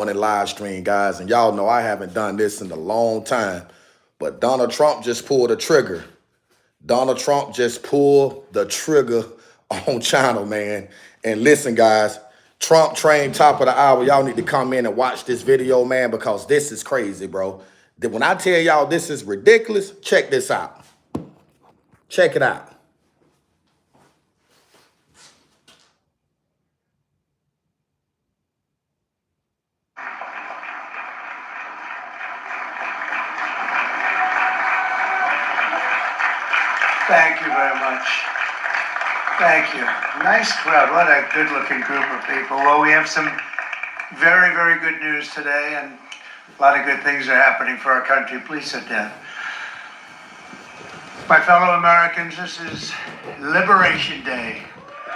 on a live stream, guys, and y'all know I haven't done this in a long time. But Donald Trump just pulled the trigger. Donald Trump just pulled the trigger on China, man. And listen, guys, Trump train top of the hour. Y'all need to come in and watch this video, man, because this is crazy, bro. When I tell y'all this is ridiculous, check this out. Check it out. Thank you very much. Thank you. Nice crowd. What a good-looking group of people. Well, we have some very, very good news today, and a lot of good things are happening for our country. Please sit down. My fellow Americans, this is Liberation Day.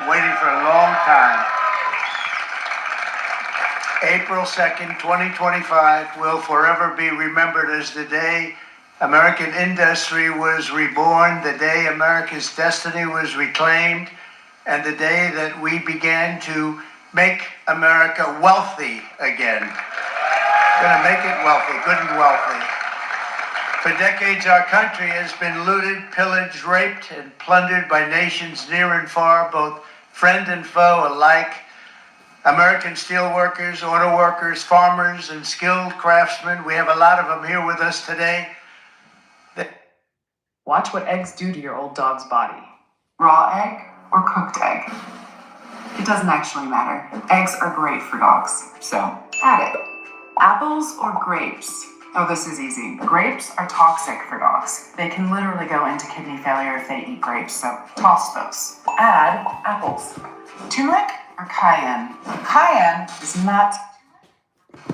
Waiting for a long time. April 2nd, 2025 will forever be remembered as the day American industry was reborn, the day America's destiny was reclaimed, and the day that we began to make America wealthy again. Gonna make it wealthy, good and wealthy. For decades, our country has been looted, pillaged, raped, and plundered by nations near and far, both friend and foe alike. American steel workers, auto workers, farmers, and skilled craftsmen. We have a lot of them here with us today. Watch what eggs do to your old dog's body. Raw egg or cooked egg? It doesn't actually matter. Eggs are great for dogs, so add it. Apples or grapes? Oh, this is easy. Grapes are toxic for dogs. They can literally go into kidney failure if they eat grapes, so toss those. Add apples. Turmeric or cayenne? Cayenne is not...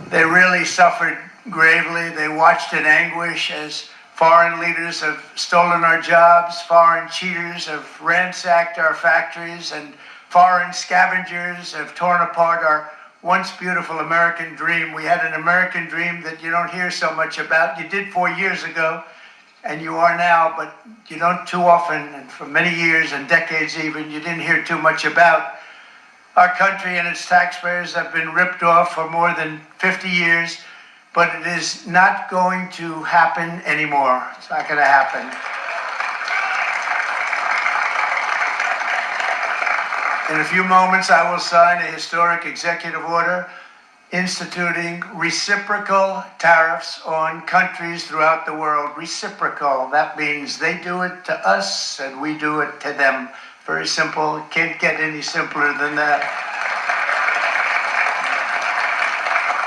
They really suffered gravely. They watched in anguish as foreign leaders have stolen our jobs, foreign cheaters have ransacked our factories, and foreign scavengers have torn apart our once beautiful American dream. We had an American dream that you don't hear so much about. You did 4 years ago, and you are now, but you don't too often, and for many years and decades even, you didn't hear too much about. Our country and its taxpayers have been ripped off for more than 50 years. But it is not going to happen anymore. It's not going to happen. In a few moments, I will sign a historic executive order instituting reciprocal tariffs on countries throughout the world. Reciprocal, that means they do it to us and we do it to them. Very simple. Can't get any simpler than that.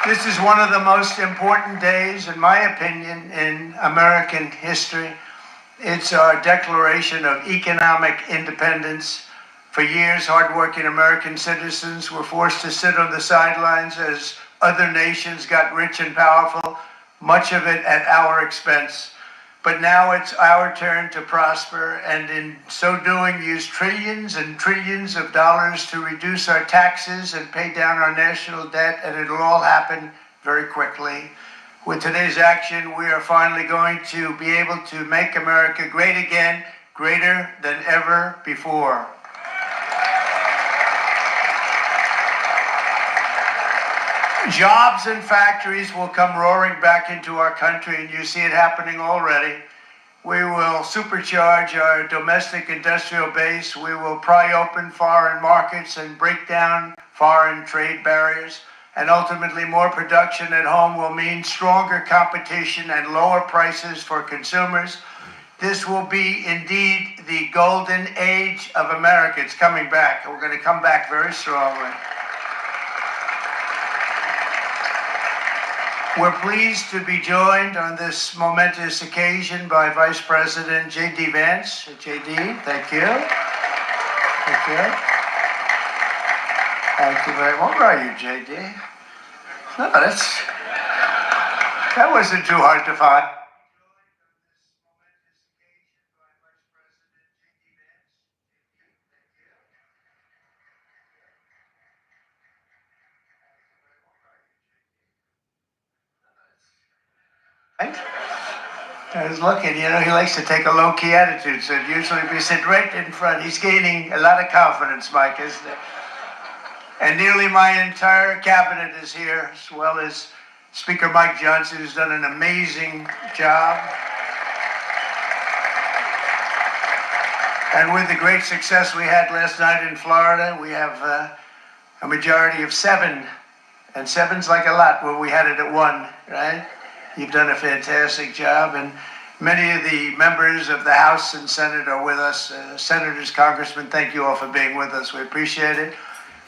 This is one of the most important days, in my opinion, in American history. It's our declaration of economic independence. For years, hardworking American citizens were forced to sit on the sidelines as other nations got rich and powerful, much of it at our expense. But now it's our turn to prosper, and in so doing, use trillions and trillions of dollars to reduce our taxes and pay down our national debt, and it'll all happen very quickly. With today's action, we are finally going to be able to make America great again, greater than ever before. Jobs and factories will come roaring back into our country, and you see it happening already. We will supercharge our domestic industrial base. We will pry open foreign markets and break down foreign trade barriers. And ultimately, more production at home will mean stronger competition and lower prices for consumers. This will be indeed the golden age of America. It's coming back. We're going to come back very strongly. We're pleased to be joined on this momentous occasion by Vice President J.D. Vance. J.D., thank you. Thank you. Thank you very much. Where are you, J.D.? No, that wasn't too hard to find. I was looking, he likes to take a low-key attitude, so usually we sit right in front. He's gaining a lot of confidence, Mike, isn't it? And nearly my entire cabinet is here, as well as Speaker Mike Johnson, who's done an amazing job. And with the great success we had last night in Florida, we have a majority of 7. And 7's like a lot when we had it at 1, right? You've done a fantastic job. And many of the members of the House and Senate are with us. Senators, Congressmen, thank you all for being with us. We appreciate it.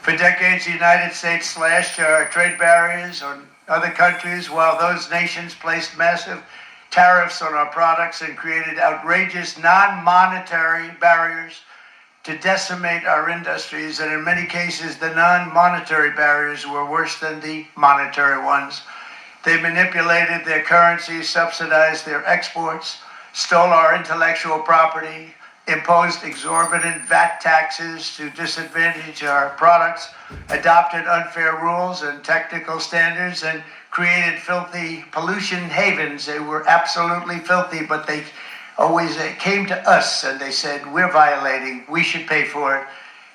For decades, the United States slashed our trade barriers on other countries, while those nations placed massive tariffs on our products and created outrageous non-monetary barriers to decimate our industries. And in many cases, the non-monetary barriers were worse than the monetary ones. They manipulated their currency, subsidized their exports, stole our intellectual property, imposed exorbitant VAT taxes to disadvantage our products, adopted unfair rules and technical standards, and created filthy pollution havens. They were absolutely filthy, but they always came to us and they said, we're violating, we should pay for it.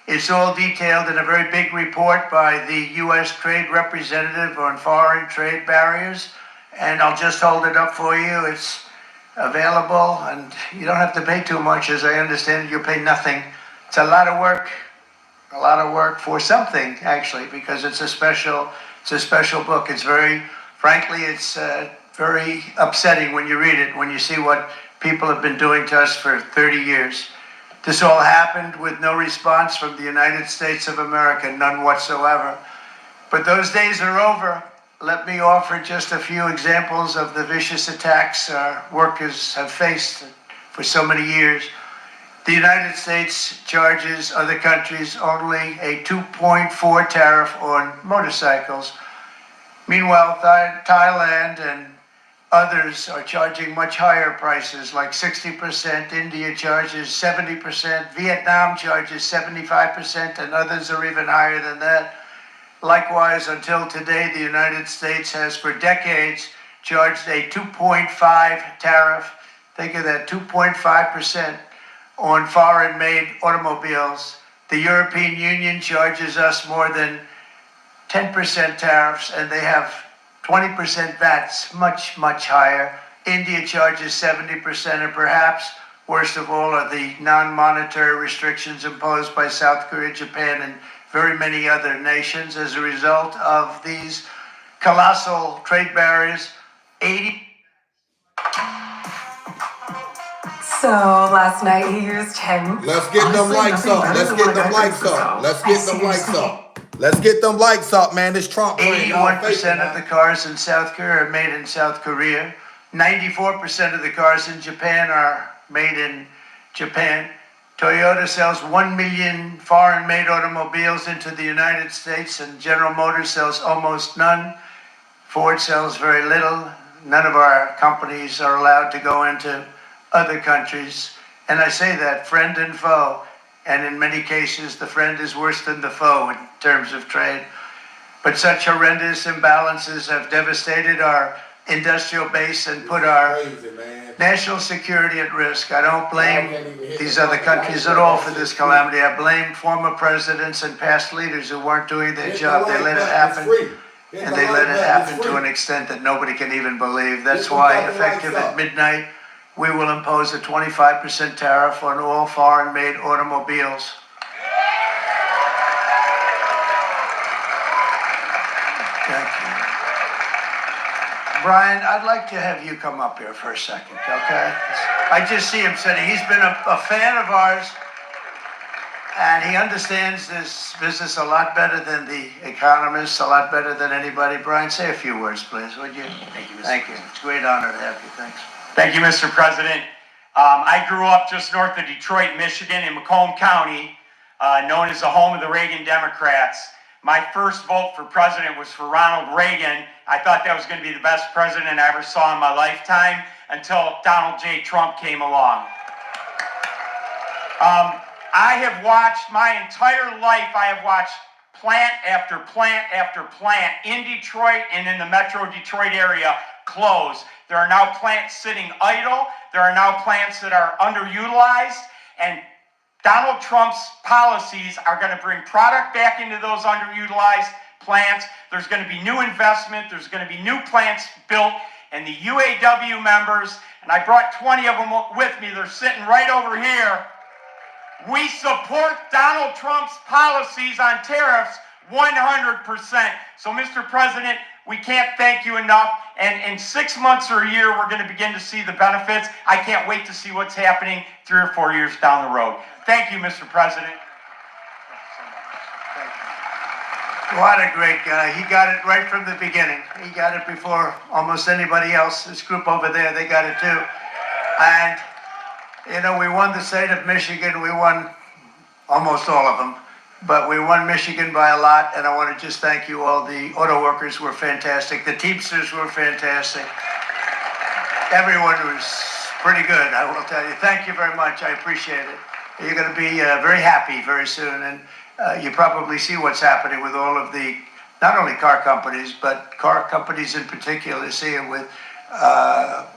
It's all detailed in a very big report by the U.S. Trade Representative on Foreign Trade Barriers, and I'll just hold it up for you. It's available, and you don't have to pay too much. As I understand it, you pay nothing. It's a lot of work for something, actually, because it's a special book. It's frankly, it's very upsetting when you read it, when you see what people have been doing to us for 30 years. This all happened with no response from the United States of America, none whatsoever. But those days are over. Let me offer just a few examples of the vicious attacks our workers have faced for so many years. The United States charges other countries only a 2.4 tariff on motorcycles. Meanwhile, Thailand and others are charging much higher prices, like 60%. India charges 70%. Vietnam charges 75%, and others are even higher than that. Likewise, until today, the United States has for decades charged a 2.5 tariff. Think of that, 2.5% on foreign-made automobiles. The European Union charges us more than 10% tariffs, and they have 20% VATs, much, much higher. India charges 70%, and perhaps worst of all are the non-monetary restrictions imposed by South Korea, Japan, and very many other nations as a result of these colossal trade barriers. So last night he used him. Let's get them likes up. Let's get them likes up. Let's get them likes up. Let's get them likes up, man. This Trump train. 81% of the cars in South Korea are made in South Korea. 94% of the cars in Japan are made in Japan. Toyota sells 1 million foreign-made automobiles into the United States, and General Motors sells almost none. Ford sells very little. None of our companies are allowed to go into other countries. And I say that, friend and foe. And in many cases, the friend is worse than the foe in terms of trade. But such horrendous imbalances have devastated our industrial base and put our national security at risk. I don't blame these other countries at all for this calamity. I blame former presidents and past leaders who weren't doing their job. They let it happen, and they let it happen to an extent that nobody can even believe. That's why, effective at midnight, we will impose a 25% tariff on all foreign-made automobiles. Thank you. Brian, I'd like to have you come up here for a second, okay? I just see him sitting. He's been a fan of ours, and he understands this business a lot better than the economists, a lot better than anybody. Brian, say a few words, please, would you? Thank you, Mr. Thank you. It's a great honor to have you. Thanks. Thank you, Mr. President. I grew up just north of Detroit, Michigan, in Macomb County, known as the home of the Reagan Democrats. My first vote for president was for Ronald Reagan. I thought that was going to be the best president I ever saw in my lifetime until Donald J. Trump came along. I have watched my entire life, I have watched plant after plant after plant in Detroit and in the Metro Detroit area close. There are now plants sitting idle. There are now plants that are underutilized. And Donald Trump's policies are going to bring product back into those underutilized plants. There's going to be new investment. There's going to be new plants built. And the UAW members, and I brought 20 of them with me, they're sitting right over here. We support Donald Trump's policies on tariffs 100%. So, Mr. President, we can't thank you enough. And in 6 months or a year, we're going to begin to see the benefits. I can't wait to see what's happening 3 or 4 years down the road. Thank you, Mr. President. What a great guy. He got it right from the beginning. He got it before almost anybody else. This group over there, they got it too. And, you know, we won the state of Michigan. We won almost all of them. But we won Michigan by a lot. And I want to just thank you all. The auto workers were fantastic. The Teamsters were fantastic. Everyone was pretty good, I will tell you. Thank you very much. I appreciate it. You're going to be very happy very soon. And you probably see what's happening with all of the, not only car companies, but car companies in particular. See it with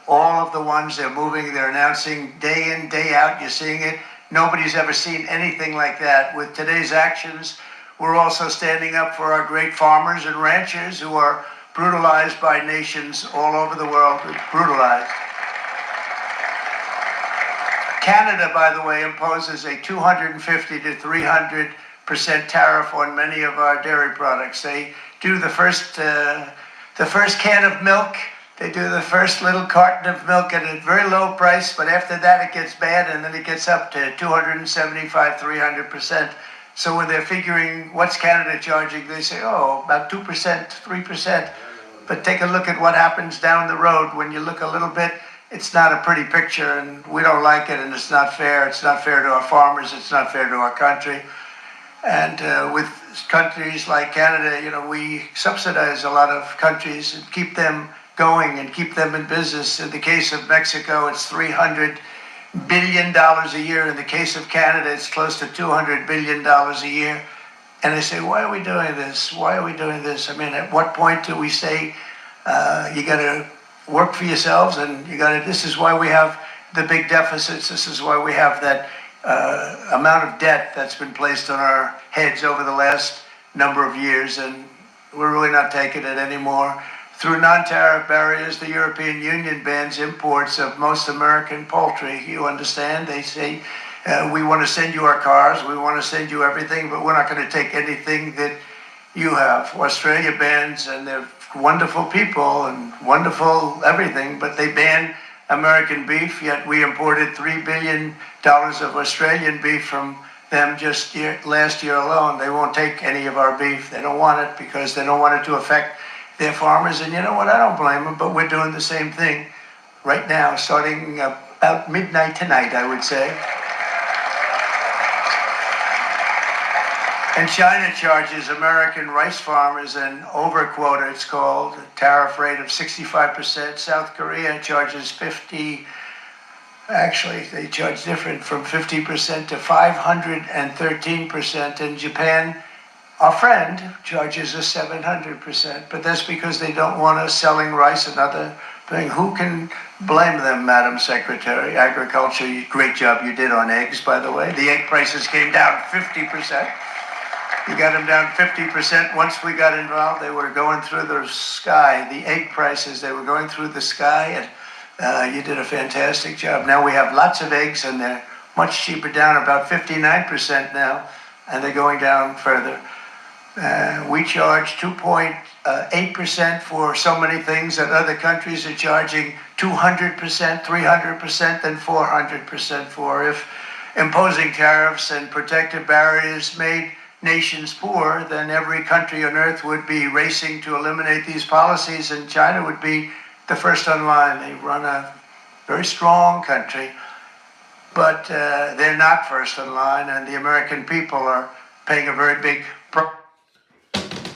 all of the ones they're moving, they're announcing day in, day out. You're seeing it. Nobody's ever seen anything like that. With today's actions, we're also standing up for our great farmers and ranchers who are brutalized by nations all over the world. Brutalized. Canada, by the way, imposes a 250 to 300% tariff on many of our dairy products. They do the first can of milk. They do the first little carton of milk at a very low price, but after that it gets bad, and then it gets up to 275, 300%. So when they're figuring what's Canada charging, they say, oh, about 2%, 3%. But take a look at what happens down the road. When you look a little bit, it's not a pretty picture, and we don't like it, and it's not fair. It's not fair to our farmers. It's not fair to our country. And with countries like Canada, you know, we subsidize a lot of countries and keep them going and keep them in business. In the case of Mexico, it's $300 billion a year. In the case of Canada, it's close to $200 billion a year. And I say, why are we doing this? Why are we doing this? I mean, at what point do we say, you got to work for yourselves, and you got to, this is why we have the big deficits. This is why we have that amount of debt that's been placed on our heads over the last number of years, and we're really not taking it anymore. Through non-tariff barriers, the European Union bans imports of most American poultry. You understand? They say, we want to send you our cars, we want to send you everything, but we're not going to take anything that you have. Australia bans, and they're wonderful people and wonderful everything, but they ban American beef, yet we imported $3 billion of Australian beef from them just last year alone. They won't take any of our beef. They don't want it because they don't want it to affect their farmers. And you know what? I don't blame them, but we're doing the same thing right now, starting about midnight tonight, I would say. And China charges American rice farmers an overquota, it's called, a tariff rate of 65%. South Korea charges 50%. Actually, they charge different, from 50% to 513%. And Japan, our friend, charges us 700%. But that's because they don't want us selling rice and other thing. Who can blame them, Madam Secretary? Agriculture, great job you did on eggs, by the way. The egg prices came down 50%. You got them down 50%. Once we got involved, they were going through the sky. The egg prices, they were going through the sky, and you did a fantastic job. Now we have lots of eggs, and they're much cheaper, down about 59% now, and they're going down further. We charge 2.8% for so many things that other countries are charging 200%, 300%, and 400% for. If imposing tariffs and protective barriers made nations poor, then every country on earth would be racing to eliminate these policies, and China would be the first on line. They run a very strong country, but they're not first in line, and the American people are paying a very big price.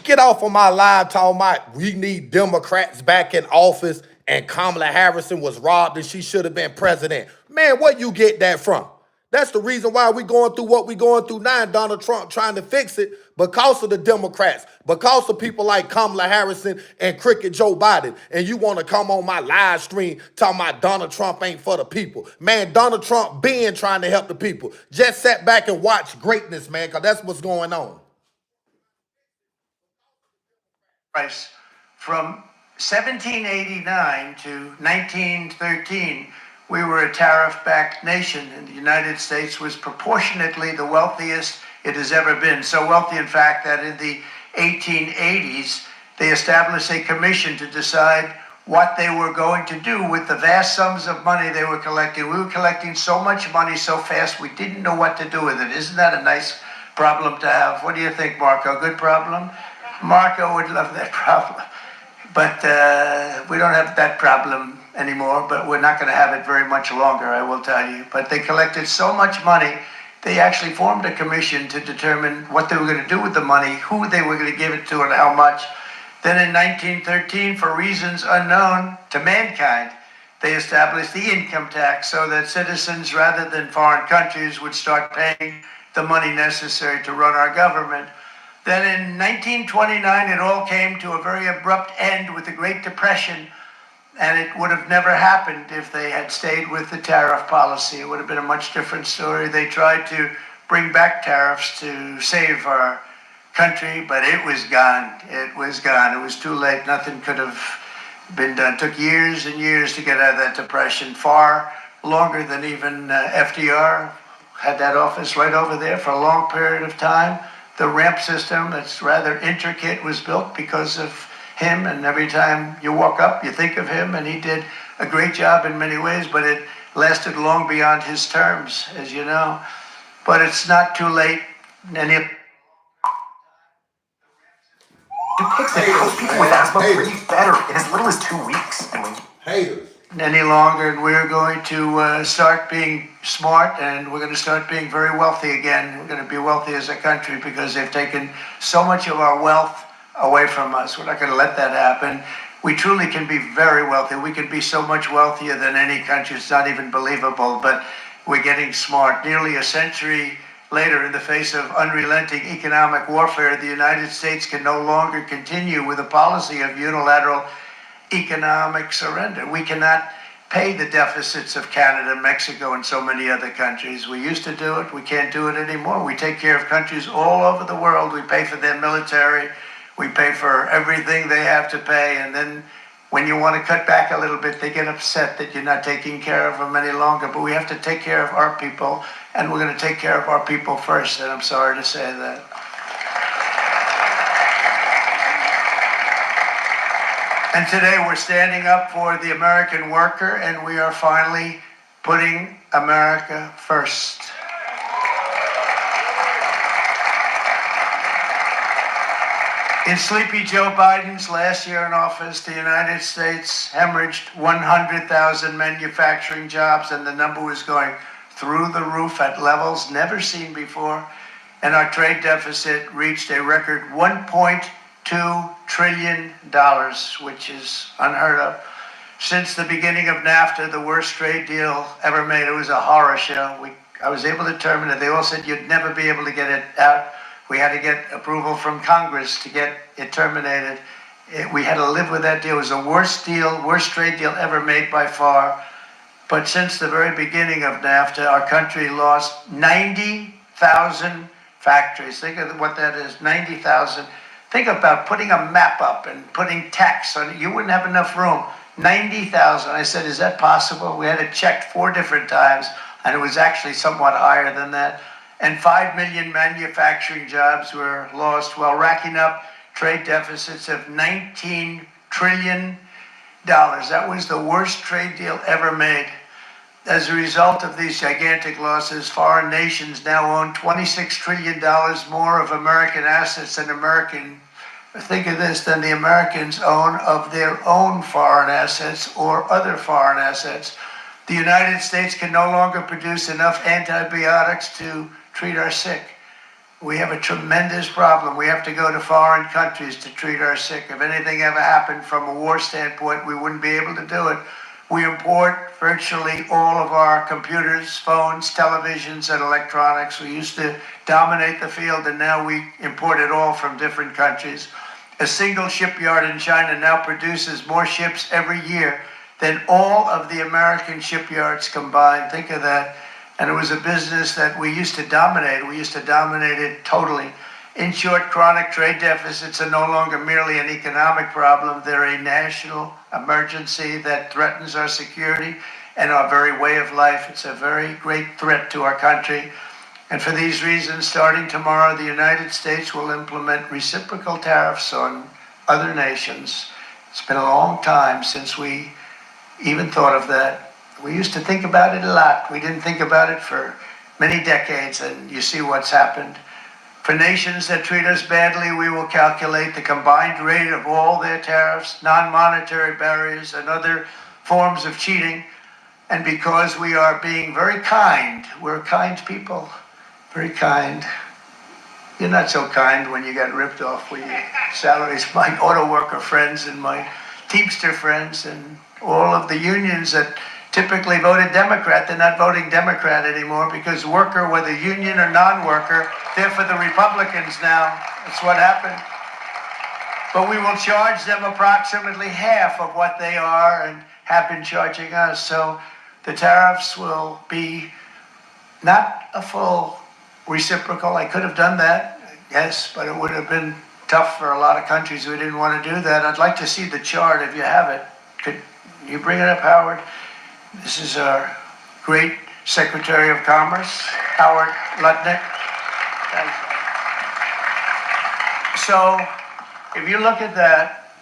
Get off of my live talking about we need Democrats back in office and Kamala Harris was robbed and she should have been president. Man, where you get that from? That's the reason why we're going through what we're going through now, and Donald Trump trying to fix it because of the Democrats, because of people like Kamala Harris and Cricket Joe Biden. And you want to come on my live stream talking about Donald Trump ain't for the people. Man, Donald Trump been trying to help the people. Just sit back and watch greatness, man, because that's what's going on. Price from 1789 to 1913, we were a tariff-backed nation, and the United States was proportionately the wealthiest it has ever been. So wealthy, in fact, that in the 1880s, they established a commission to decide what they were going to do with the vast sums of money they were collecting. We were collecting so much money so fast, we didn't know what to do with it. Isn't that a nice problem to have? What do you think, Marco? Good problem? Marco would love that problem. But we don't have that problem anymore, but we're not going to have it very much longer, I will tell you. But they collected so much money, they actually formed a commission to determine what they were going to do with the money, who they were going to give it to, and how much. Then in 1913, for reasons unknown to mankind, they established the income tax so that citizens, rather than foreign countries, would start paying the money necessary to run our government. Then in 1929, it all came to a very abrupt end with the Great Depression, and it would have never happened if they had stayed with the tariff policy. It would have been a much different story. They tried to bring back tariffs to save our country, but it was gone. It was gone. It was too late. Nothing could have been done. It took years and years to get out of that depression, far longer than even FDR had that office right over there for a long period of time. The ramp system, that's rather intricate, was built because of him, and every time you walk up, you think of him, and he did a great job in many ways, but it lasted long beyond his terms, as you know. But it's not too late. And it depicts that most people with asthma breathe better in as little as 2 weeks. And when Haters. any longer, and we're going to start being smart, and we're going to start being very wealthy again. We're going to be wealthy as a country because they've taken so much of our wealth away from us. We're not going to let that happen. We truly can be very wealthy. We could be so much wealthier than any country. It's not even believable, but we're getting smart. Nearly a century later, in the face of unrelenting economic warfare, the United States can no longer continue with a policy of unilateral economic surrender. We cannot pay the deficits of Canada, Mexico, and so many other countries. We used to do it. We can't do it anymore. We take care of countries all over the world. We pay for their military. We pay for everything they have to pay. And then when you want to cut back a little bit, they get upset that you're not taking care of them any longer. But we have to take care of our people, and we're going to take care of our people first. And I'm sorry to say that. And today we're standing up for the American worker, and we are finally putting America first. In Sleepy Joe Biden's last year in office, the United States hemorrhaged 100,000 manufacturing jobs, and the number was going through the roof at levels never seen before. And our trade deficit reached a record $1.2 trillion, which is unheard of. Since the beginning of NAFTA, the worst trade deal ever made. It was a horror show. I was able to terminate it. They all said you'd never be able to get it out. We had to get approval from Congress to get it terminated. We had to live with that deal. It was the worst deal, worst trade deal ever made by far. But since the very beginning of NAFTA, our country lost 90,000 factories. Think of what that is, 90,000. Think about putting a map up and putting tax on it. You wouldn't have enough room. 90,000. I said, is that possible? We had it checked 4 different times, and it was actually somewhat higher than that. And 5 million manufacturing jobs were lost while racking up trade deficits of $19 trillion. That was the worst trade deal ever made. As a result of these gigantic losses, foreign nations now own $26 trillion more of American assets than the Americans own of their own foreign assets or other foreign assets. The United States can no longer produce enough antibiotics to treat our sick. We have a tremendous problem. We have to go to foreign countries to treat our sick. If anything ever happened from a war standpoint, we wouldn't be able to do it. We import virtually all of our computers, phones, televisions, and electronics. We used to dominate the field, and now we import it all from different countries. A single shipyard in China now produces more ships every year than all of the American shipyards combined. Think of that. And it was a business that we used to dominate. We used to dominate it totally. In short, chronic trade deficits are no longer merely an economic problem. They're a national emergency that threatens our security and our very way of life. It's a very great threat to our country. And for these reasons, starting tomorrow, the United States will implement reciprocal tariffs on other nations. It's been a long time since we even thought of that. We used to think about it a lot. We didn't think about it for many decades, and you see what's happened. For nations that treat us badly, we will calculate the combined rate of all their tariffs, non-monetary barriers, and other forms of cheating. And because we are being very kind, we're kind people, very kind. You're not so kind when you got ripped off with your salaries. My auto worker friends and my Teamster friends and all of the unions that typically voted Democrat, they're not voting Democrat anymore because worker, whether union or non-worker, they're for the Republicans now. That's what happened. But we will charge them approximately half of what they are and have been charging us. So the tariffs will be not a full reciprocal. I could have done that, yes, but it would have been tough for a lot of countries who didn't want to do that. I'd like to see the chart if you have it. Could you bring it up, Howard? This is our great Secretary of Commerce, Howard Lutnick. Thanks. So, if you look at that,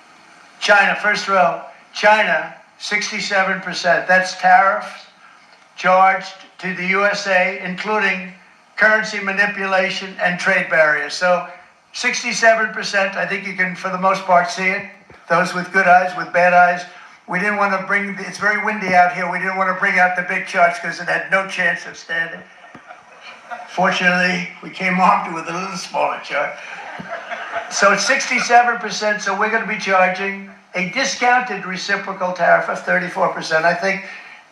China, first row, China, 67%. That's tariffs charged to the USA, including currency manipulation and trade barriers. So, 67%, I think you can, for the most part, see it. Those with good eyes, with bad eyes. We didn't want to bring, it's very windy out here, we didn't want to bring out the big charts because it had no chance of standing. Fortunately, we came armed with a little smaller chart. So it's 67%, so we're going to be charging a discounted reciprocal tariff of 34%. I think,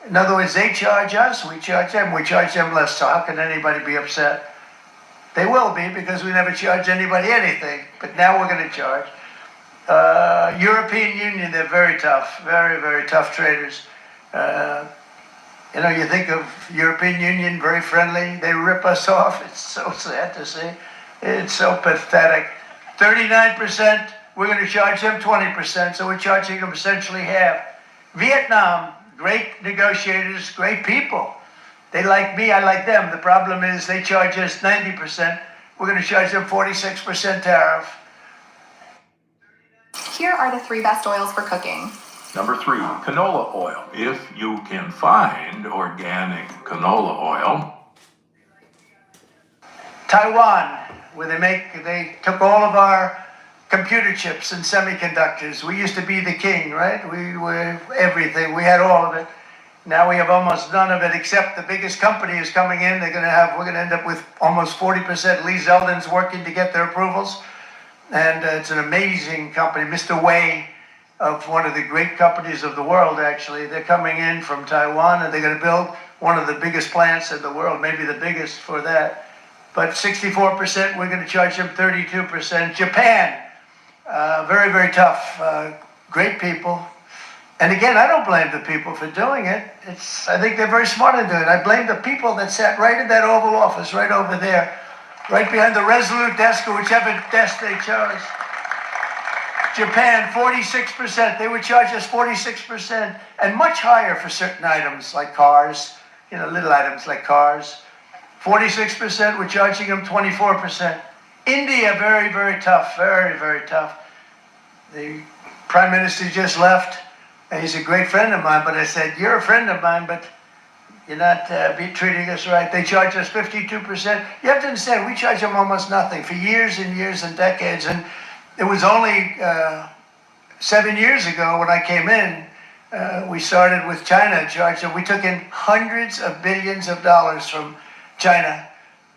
in other words, they charge us, we charge them less, so how can anybody be upset? They will be because we never charge anybody anything, but now we're going to charge. European Union, they're very tough, very, very tough traders. You think of European Union, very friendly. They rip us off. It's so sad to see. It's so pathetic. 39%, we're going to charge them 20%, so we're charging them essentially half. Vietnam, great negotiators, great people. They like me, I like them. The problem is they charge us 90%. We're going to charge them 46% tariff. Here are the 3 best oils for cooking. Number 3, canola oil. If you can find organic canola oil. Taiwan, where they took all of our computer chips and semiconductors. We used to be the king, right? We were everything. We had all of it. Now we have almost none of it, except the biggest company is coming in. We're going to end up with almost 40%. Lee Zeldin's working to get their approvals. And it's an amazing company. Mr. Wei, of one of the great companies of the world, actually. They're coming in from Taiwan, and they're going to build one of the biggest plants in the world, maybe the biggest for that. But 64%, we're going to charge them 32%. Japan, very, very tough. Great people. And again, I don't blame the people for doing it. I think they're very smart in doing it. I blame the people that sat right in that Oval Office, right over there, right behind the Resolute desk or whichever desk they chose. Japan, 46%. They would charge us 46%, and much higher for certain items like cars, little items like cars. 46%, we're charging them 24%. India, very, very tough, very, very tough. The Prime Minister just left, and he's a great friend of mine, but I said, you're a friend of mine, but you're not treating us right. They charge us 52%. You have to understand, we charge them almost nothing for years and years and decades. And it was only 7 years ago when I came in, we started with China charge them. We took in hundreds of billions of dollars from China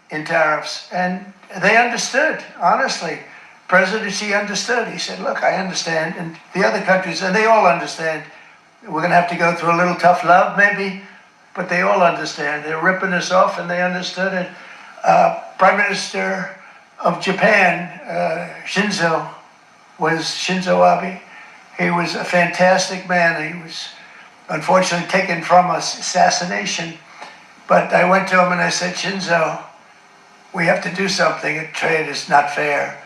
in tariffs. And they understood, honestly. President Xi understood. He said, look, I understand. And the other countries, and they all understand. We're going to have to go through a little tough love, maybe, but they all understand. They're ripping us off, and they understood it. Prime Minister of Japan, Shinzo Abe. He was a fantastic man. He was unfortunately taken from us, assassination. But I went to him and I said, Shinzo, we have to do something. Trade is not fair.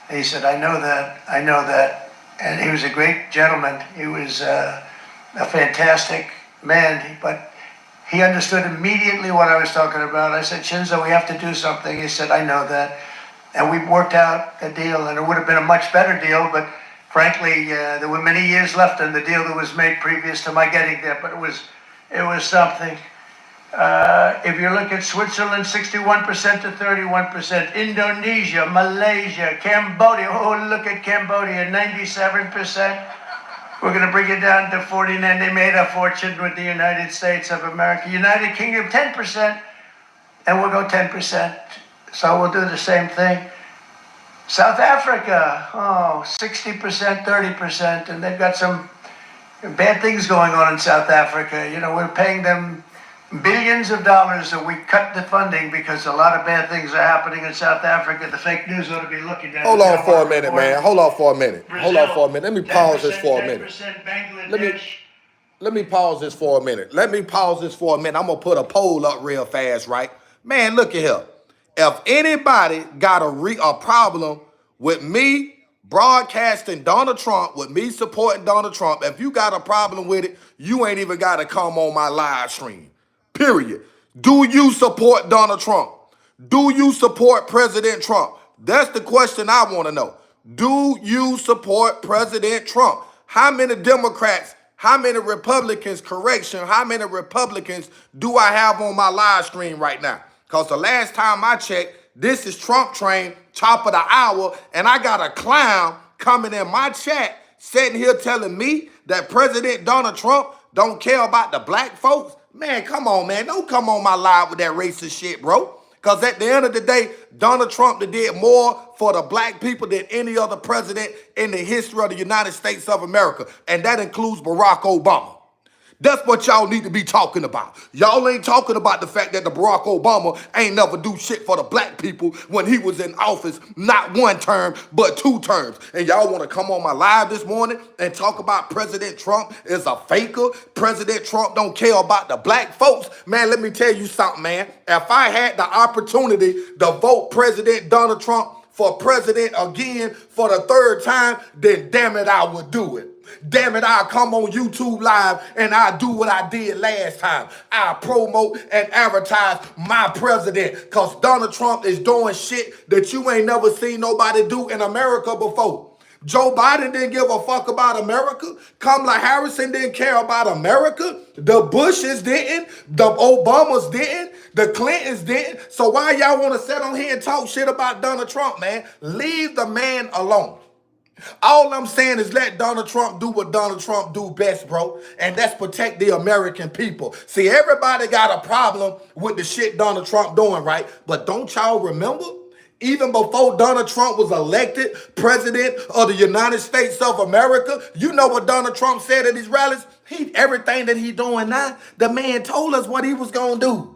He said, I know that. And he was a great gentleman. He was a fantastic man, but he understood immediately what I was talking about. I said, Shinzo, we have to do something. He said, I know that. And we worked out a deal, and it would have been a much better deal, but frankly, there were many years left in the deal that was made previous to my getting there, but it was something. If you look at Switzerland, 61% to 31%. Indonesia, Malaysia, Cambodia. Oh, look at Cambodia, 97%. We're going to bring it down to 49. They made a fortune with the United States of America. United Kingdom, 10%. And we'll go 10%. So we'll do the same thing. South Africa, 60%, 30. And they've got some bad things going on in South Africa. You know, we're paying them billions of dollars, so we cut the funding because a lot of bad things are happening in South Africa. The fake news ought to be looking at it. Hold on for a minute, man. Hold on for a minute. Brazil, Let me pause this for a minute. 10%, Bangladesh. Let me pause this for a minute. I'm going to put a poll up real fast, right? Man, look at here. If anybody got a problem with me broadcasting Donald Trump, with me supporting Donald Trump, if you got a problem with it, you ain't even got to come on my live stream. Period. Do you support Donald Trump? Do you support President Trump? That's the question I want to know. Do you support President Trump? How many Democrats, how many Republicans do I have on my live stream right now? Because the last time I checked, this is Trump Train, top of the hour, and I got a clown coming in my chat sitting here telling me that President Donald Trump don't care about the black folks. Man, come on, man. Don't come on my live with that racist shit, bro. Because at the end of the day, Donald Trump did more for the black people than any other president in the history of the United States of America. And that includes Barack Obama. That's what y'all need to be talking about. Y'all ain't talking about the fact that the Barack Obama ain't never do shit for the black people when he was in office, not one term, but 2 terms. And y'all want to come on my live this morning and talk about President Trump is a faker. President Trump don't care about the black folks. Man, let me tell you something, man. If I had the opportunity to vote President Donald Trump for president again for the 3rd time, then damn it, I would do it. Damn it, I'll come on YouTube Live and I'll do what I did last time. I'll promote and advertise my president because Donald Trump is doing shit that you ain't never seen nobody do in America before. Joe Biden didn't give a fuck about America. Kamala Harris didn't care about America. The Bushes didn't. The Obamas didn't. The Clintons didn't. So why y'all want to sit on here and talk shit about Donald Trump, man? Leave the man alone. All I'm saying is let Donald Trump do what Donald Trump do best, bro. And that's protect the American people. See, everybody got a problem with the shit Donald Trump doing, right? But don't y'all remember? Even before Donald Trump was elected president of the United States of America, you know what Donald Trump said at his rallies? Everything that he's doing now, the man told us what he was going to do.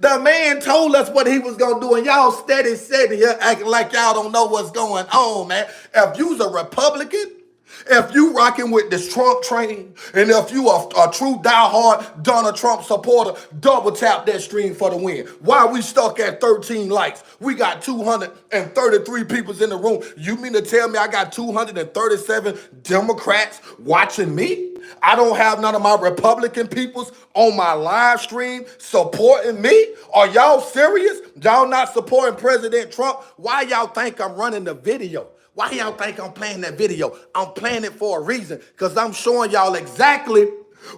The man told us what he was going to do, and y'all steady sitting here acting like y'all don't know what's going on, man. If you's a Republican, if you rocking with this Trump train, and if you are a true diehard Donald Trump supporter, double tap that stream for the win. Why we stuck at 13 likes? We got 233 people in the room. You mean to tell me I got 237 Democrats watching me? I don't have none of my Republican peoples on my live stream supporting me? Are y'all serious? Y'all not supporting President Trump? Why y'all think I'm running the video? Why y'all think I'm playing that video? I'm playing it for a reason, because I'm showing y'all exactly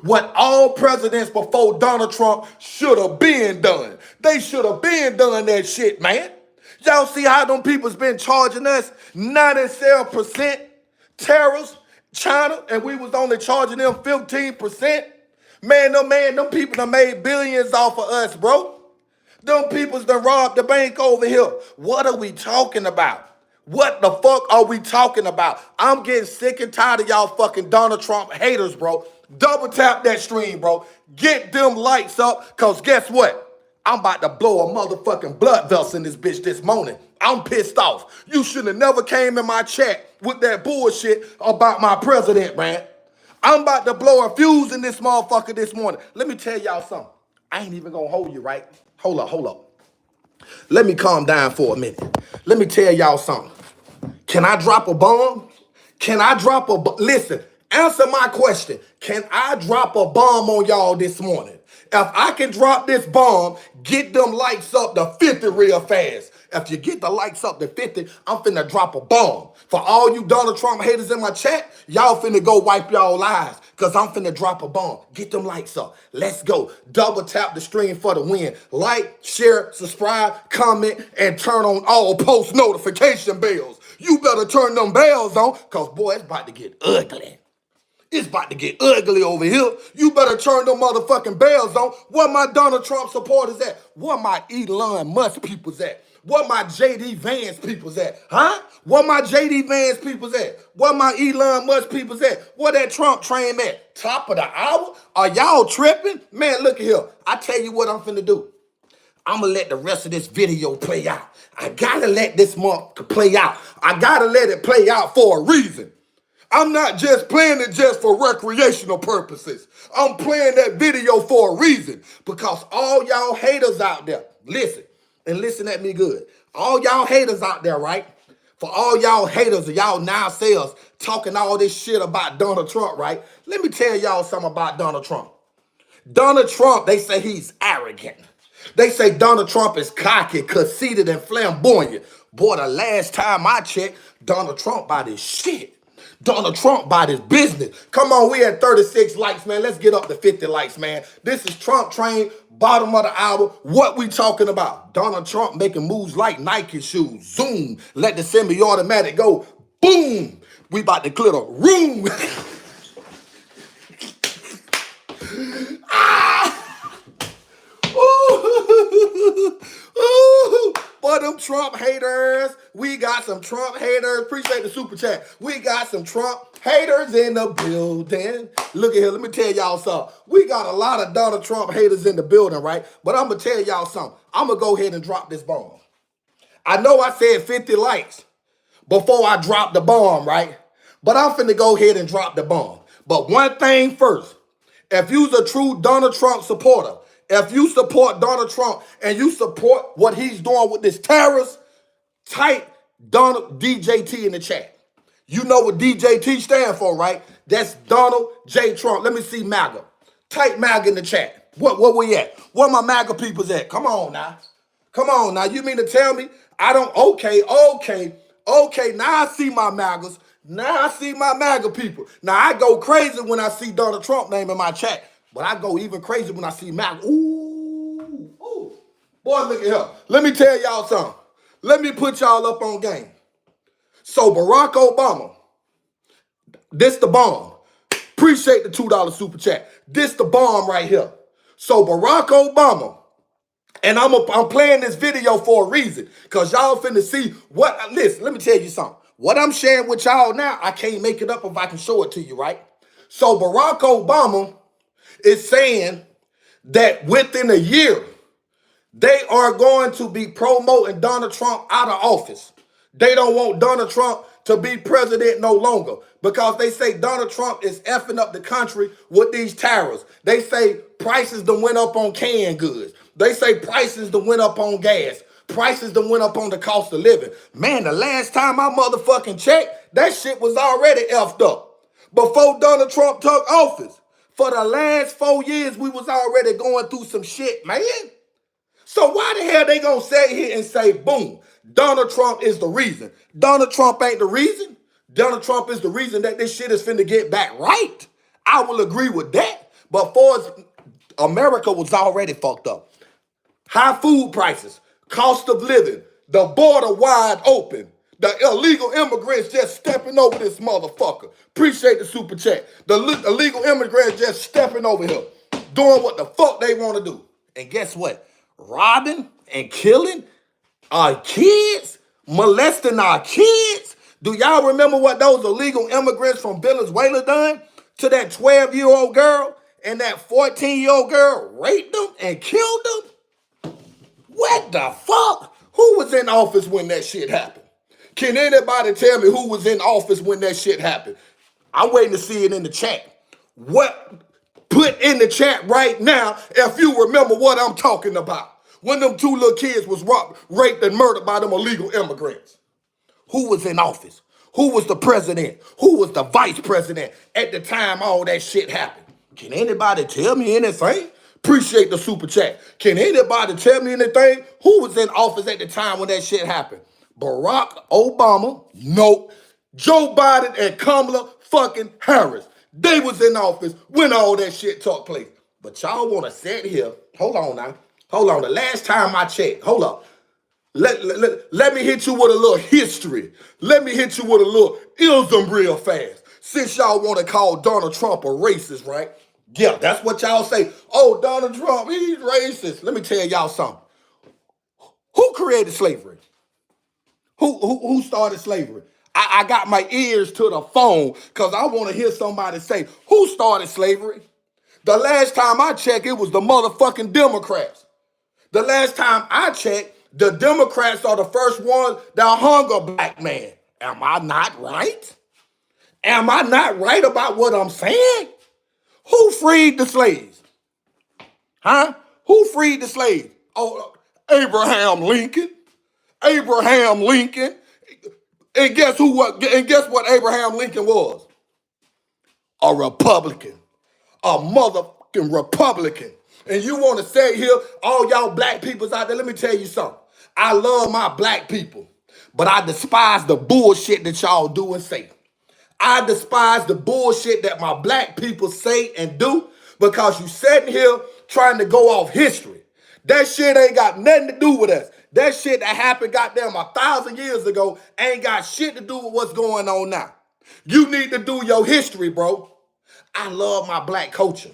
what all presidents before Donald Trump should have been done. They should have been done that shit, man. Y'all see how them people's been charging us 97% tariffs, China, and we was only charging them 15%? Them people done made billions off of us, bro. Them people's done robbed the bank over here. What are we talking about? What the fuck are we talking about? I'm getting sick and tired of y'all fucking Donald Trump haters, bro. Double tap that stream, bro. Get them lights up, cause guess what? I'm about to blow a motherfucking blood vessel in this bitch this morning. I'm pissed off. You should have never came in my chat with that bullshit about my president, man. I'm about to blow a fuse in this motherfucker this morning. Let me tell y'all something. I ain't even gonna hold you, right? Hold up. Let me calm down for a minute. Let me tell y'all something. Can I drop a bomb? Can I drop a bomb? Listen, answer my question. Can I drop a bomb on y'all this morning? If I can drop this bomb, get them lights up to 50 real fast. If you get the lights up to 50, I'm finna drop a bomb. For all you Donald Trump haters in my chat, y'all finna go wipe y'all eyes, because I'm finna drop a bomb. Get them lights up. Let's go. Double tap the stream for the win. Like, share, subscribe, comment, and turn on all post notification bells. You better turn them bells on, because, boy, it's about to get ugly. It's about to get ugly over here. You better turn them motherfucking bells on. Where my Donald Trump supporters at? Where my Elon Musk peoples at? Where my JD Vance peoples at? Huh? Where my JD Vance peoples at? Where my Elon Musk peoples at? Where that Trump train at? Top of the hour? Are y'all tripping? Man, look at here. I tell you what I'm finna do. I'm gonna let the rest of this video play out. I gotta let this motherfucker play out. I gotta let it play out for a reason. I'm not just playing it just for recreational purposes. I'm playing that video for a reason, because all y'all haters out there, listen, and listen at me good. All y'all haters out there, right? For all y'all haters and y'all naysayers talking all this shit about Donald Trump, right? Let me tell y'all something about Donald Trump. Donald Trump, they say he's arrogant. They say Donald Trump is cocky, conceited, and flamboyant. Boy, the last time I checked, Donald Trump about his shit. Donald Trump about his business. Come on, we at 36 likes, man. Let's get up to 50 likes, man. This is Trump Train, bottom of the hour. What we talking about? Donald Trump making moves like Nike shoes. Zoom. Let the semi-automatic go. Boom. We about to clear the room. Ooh, boy, them Trump haters. We got some Trump haters. Appreciate the super chat. We got some Trump haters in the building. Look at here. Let me tell y'all something. We got a lot of Donald Trump haters in the building, right? But I'm going to tell y'all something. I'm going to go ahead and drop this bomb. I know I said 50 likes before I dropped the bomb, right? But I'm finna go ahead and drop the bomb. But one thing first. If you's a true Donald Trump supporter, if you support Donald Trump and you support what he's doing with this tariffs, type Donald DJT in the chat. You know what DJT stand for, right? That's Donald J. Trump. Let me see MAGA. Type MAGA in the chat. What we at? Where my MAGA peoples at? Come on now. Come on now. You mean to tell me I don't, okay. Now I see my MAGAs. Now I see my MAGA people. Now I go crazy when I see Donald Trump name in my chat. But I go even crazy when I see MAGA. Ooh. Boy, look at here. Let me tell y'all something. Let me put y'all up on game. So Barack Obama, this the bomb. Appreciate the $2 super chat. This the bomb right here. So Barack Obama, and I'm playing this video for a reason, because y'all finna see what, listen, let me tell you something. What I'm sharing with y'all now, I can't make it up if I can show it to you, right? So Barack Obama is saying that within a year, they are going to be promoting Donald Trump out of office. They don't want Donald Trump to be president no longer, because they say Donald Trump is effing up the country with these tariffs. They say prices done went up on canned goods. They say prices done went up on gas. Prices done went up on the cost of living. Man, the last time I motherfucking checked, that shit was already effed up. Before Donald Trump took office, for the last 4 years, we was already going through some shit, man. So why the hell they gonna sit here and say, boom, Donald Trump is the reason? Donald Trump ain't the reason. Donald Trump is the reason that this shit is finna get back right. I will agree with that. But for America was already fucked up. High food prices, cost of living, the border wide open, the illegal immigrants just stepping over this motherfucker. Appreciate the super chat. The illegal immigrants just stepping over here, doing what the fuck they want to do. And guess what? Robbing and killing our kids, molesting our kids. Do y'all remember what those illegal immigrants from Venezuela done to that 12-year-old girl and that 14-year-old girl raped them and killed them? What the fuck? Who was in office when that shit happened? Can anybody tell me who was in office when that shit happened? I'm waiting to see it in the chat. What? Put in the chat right now if you remember what I'm talking about. When them two little kids was raped and murdered by them illegal immigrants. Who was in office? Who was the president? Who was the vice president at the time all that shit happened? Can anybody tell me anything? Appreciate the super chat. Can anybody tell me anything? Who was in office at the time when that shit happened? Barack Obama? Nope. Joe Biden and Kamala fucking Harris. They was in office when all that shit took place. But y'all want to sit here. Hold on now. Hold on. The last time I checked. Hold up. Let me hit you with a little history. Let me hit you with a little ism real fast. Since y'all want to call Donald Trump a racist, right? Yeah, that's what y'all say. Oh, Donald Trump, he's racist. Let me tell y'all something. Who created slavery? Who started slavery? I got my ears to the phone because I want to hear somebody say, who started slavery? The last time I checked, it was the motherfucking Democrats. The last time I checked, the Democrats are the first ones that hung a black man. Am I not right? Am I not right about what I'm saying? Who freed the slaves? Huh? Who freed the slaves? Oh, Abraham Lincoln. Abraham Lincoln. And guess what Abraham Lincoln was? A Republican. A motherfucking Republican. And you want to say here, all y'all black peoples out there, let me tell you something. I love my black people, but I despise the bullshit that y'all do and say. I despise the bullshit that my black people say and do because you sitting here trying to go off history. That shit ain't got nothing to do with us. That shit that happened goddamn 1,000 years ago ain't got shit to do with what's going on now. You need to do your history, bro. I love my black culture,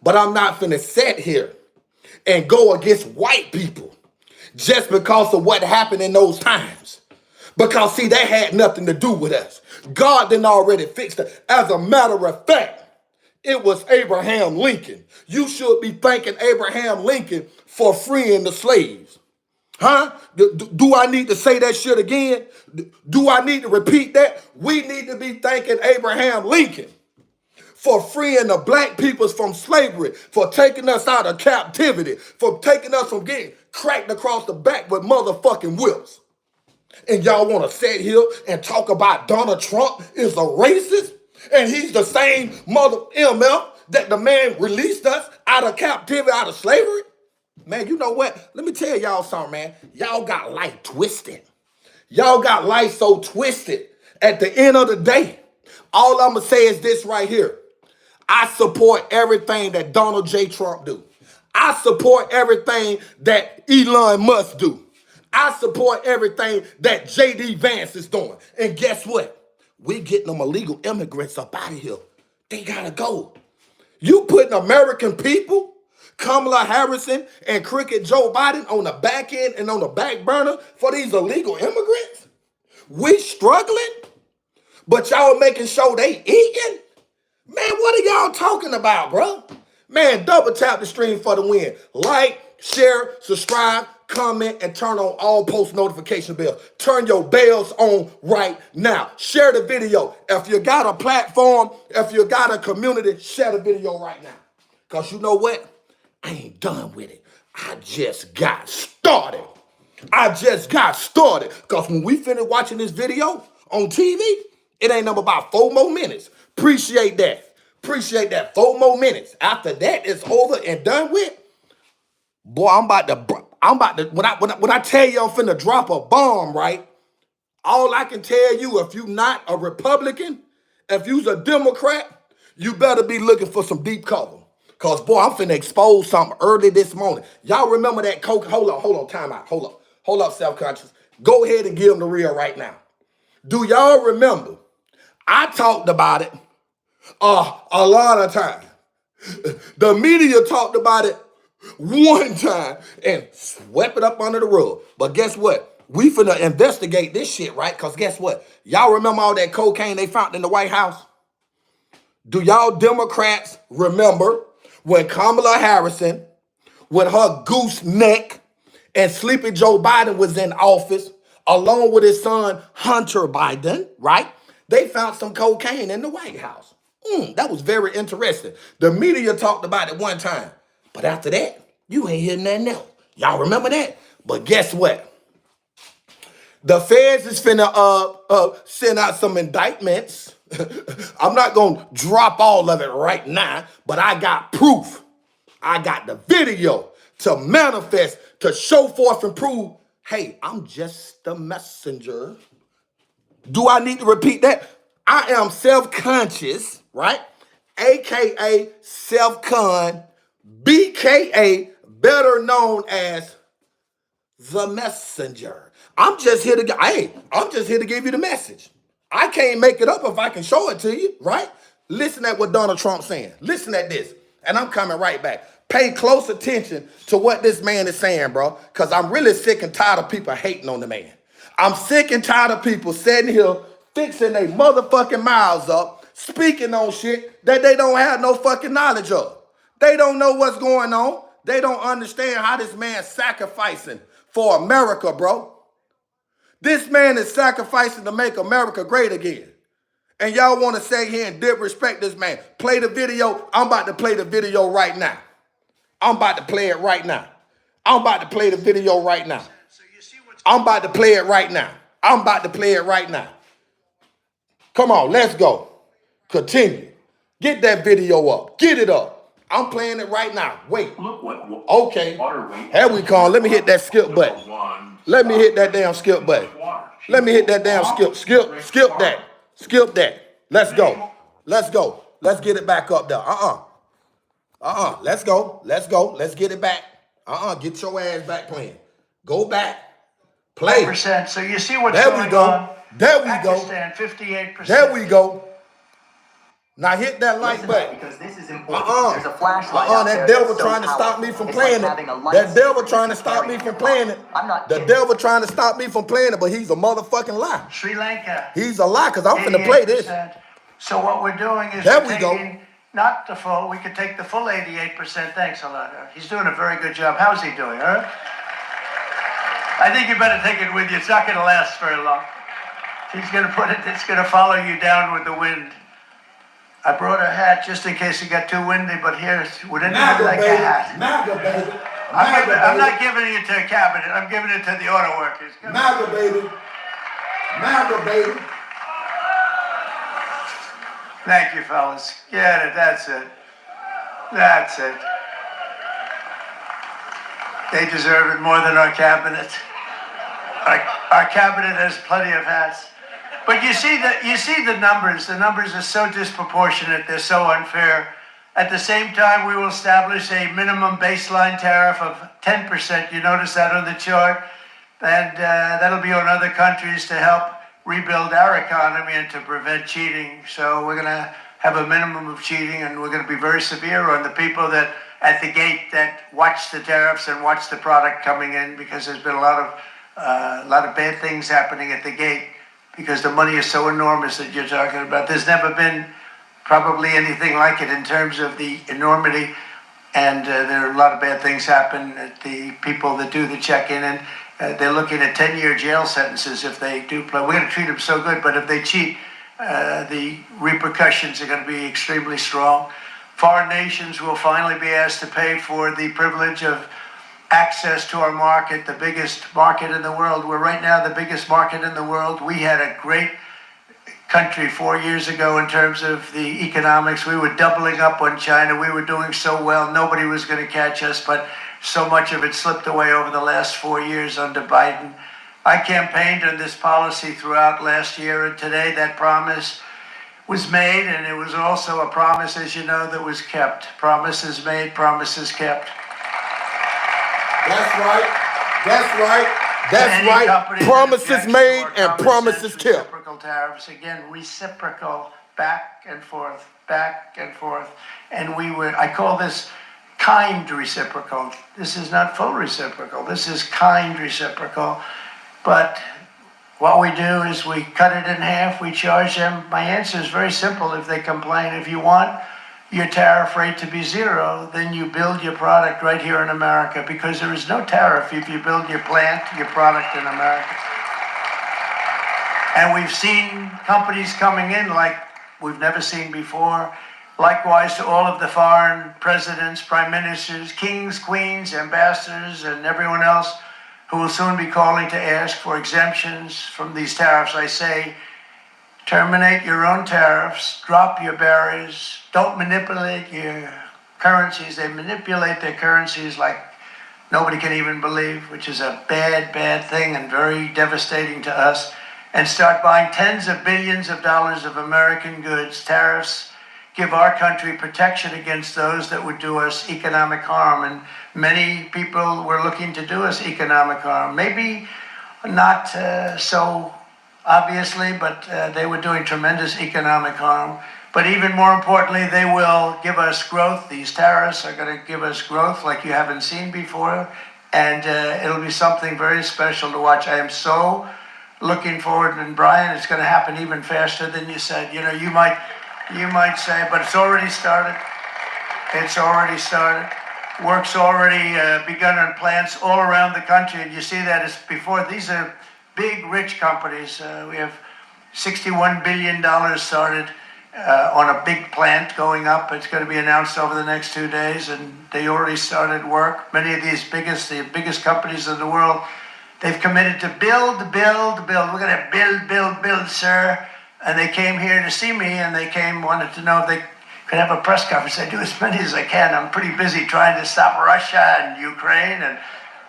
but I'm not finna sit here and go against white people just because of what happened in those times. Because, see, that had nothing to do with us. God didn't already fix it. As a matter of fact, it was Abraham Lincoln. You should be thanking Abraham Lincoln for freeing the slaves. Huh? Do I need to say that shit again? Do I need to repeat that? We need to be thanking Abraham Lincoln for freeing the black peoples from slavery, for taking us out of captivity, for taking us from getting cracked across the back with motherfucking whips. And y'all want to sit here and talk about Donald Trump is a racist? And he's the same mother MF that the man released us out of captivity, out of slavery? Man, you know what? Let me tell y'all something, man. Y'all got life twisted. Y'all got life so twisted. At the end of the day, all I'm going to say is this right here. I support everything that Donald J. Trump do. I support everything that Elon Musk do. I support everything that J.D. Vance is doing. And guess what? We getting them illegal immigrants up out of here. They gotta go. You putting American people, Kamala Harris and Crooked Joe Biden on the back end and on the back burner for these illegal immigrants? We struggling, but y'all making sure they eating? Man, what are y'all talking about, bro? Man, double tap the stream for the win. Like, share, subscribe, comment, and turn on all post notification bells. Turn your bells on right now. Share the video. If you got a platform, if you got a community, share the video right now. Because you know what? I ain't done with it. I just got started. Because when we finish watching this video on TV, it ain't number about 4 more minutes. Appreciate that. 4 more minutes. After that is over and done with, boy, I'm about to, when I tell you I'm finna drop a bomb, right? All I can tell you, if you not a Republican, if you's a Democrat, you better be looking for some deep cover. Because, boy, I'm finna expose something early this morning. Y'all remember that coke? Hold on, time out. Hold up, self-conscious. Go ahead and give them the real right now. Do y'all remember? I talked about it a lot of times. The media talked about it one time and swept it up under the rug. But guess what? We finna investigate this shit, right? Because guess what? Y'all remember all that cocaine they found in the White House? Do y'all Democrats remember when Kamala Harrison, with her goose neck, and Sleepy Joe Biden was in office, along with his son Hunter Biden, right? They found some cocaine in the White House. That was very interesting. The media talked about it one time, but after that, you ain't hear nothing else. Y'all remember that? But guess what? The feds is finna send out some indictments. I'm not gonna drop all of it right now, but I got proof. I got the video to manifest, to show forth and prove, hey, I'm just the messenger. Do I need to repeat that? I am self-conscious, right? AKA self-con, BKA, better known as the messenger. I'm just here to give you the message. I can't make it up if I can show it to you, right? Listen at what Donald Trump's saying. Listen at this. And I'm coming right back. Pay close attention to what this man is saying, bro, because I'm really sick and tired of people hating on the man. I'm sick and tired of people sitting here fixing their motherfucking mouths up, speaking on shit that they don't have no fucking knowledge of. They don't know what's going on. They don't understand how this man's sacrificing for America, bro. This man is sacrificing to make America great again. And y'all want to say here and disrespect this man. Play the video. I'm about to play the video right now. I'm about to play it right now. I'm about to play the video right now. I'm about to play it right now. I'm about to play it right now. Come on, let's go. Continue. Get that video up. Get it up. I'm playing it right now. Wait. Look what Okay. water weight. Here we come. Let me hit that skip button. Let me hit that damn skip button. Let me hit that damn skip. Skip that. Skip that. Let's go. Let's go. Let's get it back up there. Let's go. Let's go. Let's get it back. Get your ass back playing. Go back. Play. percent. So you see what's There going we go. on. There we go. Pakistan, 58%. There we go. Now hit that like button. Because this is important. There's a flashlight out That there devil that's so trying to stop me powerful. from It's playing like it. having a light That devil switch trying to you stop carry me in from your playing pocket. it. I'm not The kidding. devil trying to stop me from playing it, but he's a motherfucking lie. Sri Lanka. He's a lie, because I'm finna play this. 88%. So what we're doing is There we're we go. taking not the full, we could take the full 88%. Thanks a lot. He's doing a very good job. How's he doing, huh? I think you better take it with you. It's not going to last very long. He's going to put it, it's going to follow you down with the wind. I brought a hat just in case it got too windy, but here, would anyone like a hat? MAGA, baby. I'm not giving it to a cabinet. I'm giving it to the auto workers. MAGA, baby. MAGA, baby. Thank you, fellas. Get it. That's it. That's it. They deserve it more than our cabinet. Our cabinet has plenty of hats. But you see the numbers. The numbers are so disproportionate. They're so unfair. At the same time, we will establish a minimum baseline tariff of 10%. You notice that on the chart? And that'll be on other countries to help rebuild our economy and to prevent cheating. So we're going to have a minimum of cheating, and we're going to be very severe on the people that at the gate that watch the tariffs and watch the product coming in, because there's been a lot of bad things happening at the gate because the money is so enormous that you're talking about. There's never been probably anything like it in terms of the enormity, and there are a lot of bad things happen at the people that do the check-in, and they're looking at 10-year jail sentences if they do play. We're going to treat them so good, but if they cheat, the repercussions are going to be extremely strong. Foreign nations will finally be asked to pay for the privilege of access to our market, the biggest market in the world. We're right now the biggest market in the world. We had a great country 4 years ago in terms of the economics. We were doubling up on China. We were doing so well. Nobody was going to catch us, but so much of it slipped away over the last 4 years under Biden. I campaigned on this policy throughout last year, and today that promise was made, and it was also a promise, as you know, that was kept. Promises made, promises kept. That's right. That's right. That's Any right. company that Promises objects made to our and common promises sense kept. Reciprocal tariffs, again, reciprocal, back and forth, back and forth. And I call this kind reciprocal. This is not full reciprocal. This is kind reciprocal. But what we do is we cut it in half, we charge them. My answer is very simple if they complain. If you want your tariff rate to be zero, then you build your product right here in America, because there is no tariff if you build your plant, your product in America. And we've seen companies coming in like we've never seen before. Likewise to all of the foreign presidents, prime ministers, kings, queens, ambassadors, and everyone else who will soon be calling to ask for exemptions from these tariffs. I say, terminate your own tariffs, drop your barriers, don't manipulate your currencies. They manipulate their currencies like nobody can even believe, which is a bad, bad thing and very devastating to us. And start buying tens of billions of dollars of American goods. Tariffs give our country protection against those that would do us economic harm. And many people were looking to do us economic harm. Maybe not so obviously, but they were doing tremendous economic harm. But even more importantly, they will give us growth. These tariffs are going to give us growth like you haven't seen before. And it'll be something very special to watch. I am so looking forward. And Brian, it's going to happen even faster than you said. You know, you might say, but it's already started. It's already started. Work's already begun on plants all around the country. And you see that as before. These are big, rich companies. We have $61 billion started on a big plant going up. It's going to be announced over the next 2 days, and they already started work. Many of these the biggest companies in the world, they've committed to build. We're going to build, sir. And they came here to see me, and wanted to know if they could have a press conference. I do as many as I can. I'm pretty busy trying to stop Russia and Ukraine and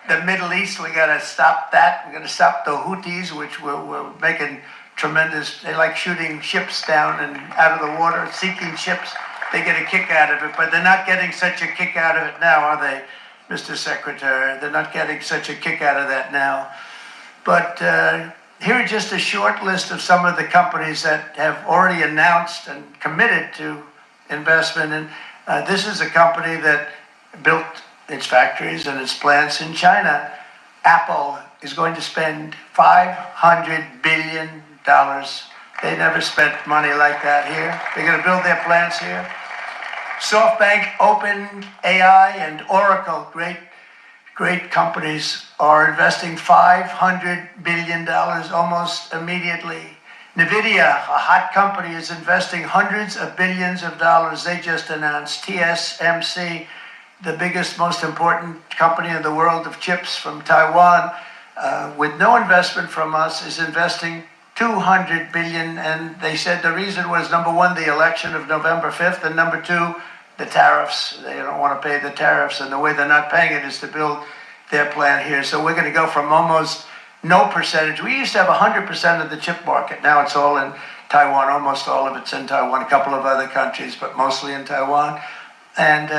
the Middle East. We got to stop that. We're going to stop the Houthis, which we're making tremendous. They like shooting ships down and out of the water, sinking ships. They get a kick out of it, but they're not getting such a kick out of it now, are they, Mr. Secretary? They're not getting such a kick out of that now. But here are just a short list of some of the companies that have already announced and committed to investment. And this is a company that built its factories and its plants in China. Apple is going to spend $500 billion. They never spent money like that here. They're going to build their plants here. SoftBank, OpenAI, and Oracle, great companies, are investing $500 billion almost immediately. NVIDIA, a hot company, is investing hundreds of billions of dollars. They just announced. TSMC, the biggest, most important company in the world of chips from Taiwan, with no investment from us, is investing $200 billion. And they said the reason was, number one, the election of November 5th, and number two, the tariffs. They don't want to pay the tariffs, and the way they're not paying it is to build their plant here. So we're going to go from almost no percentage. We used to have 100% of the chip market. Now it's all in Taiwan. Almost all of it's in Taiwan. A couple of other countries, but mostly in Taiwan. And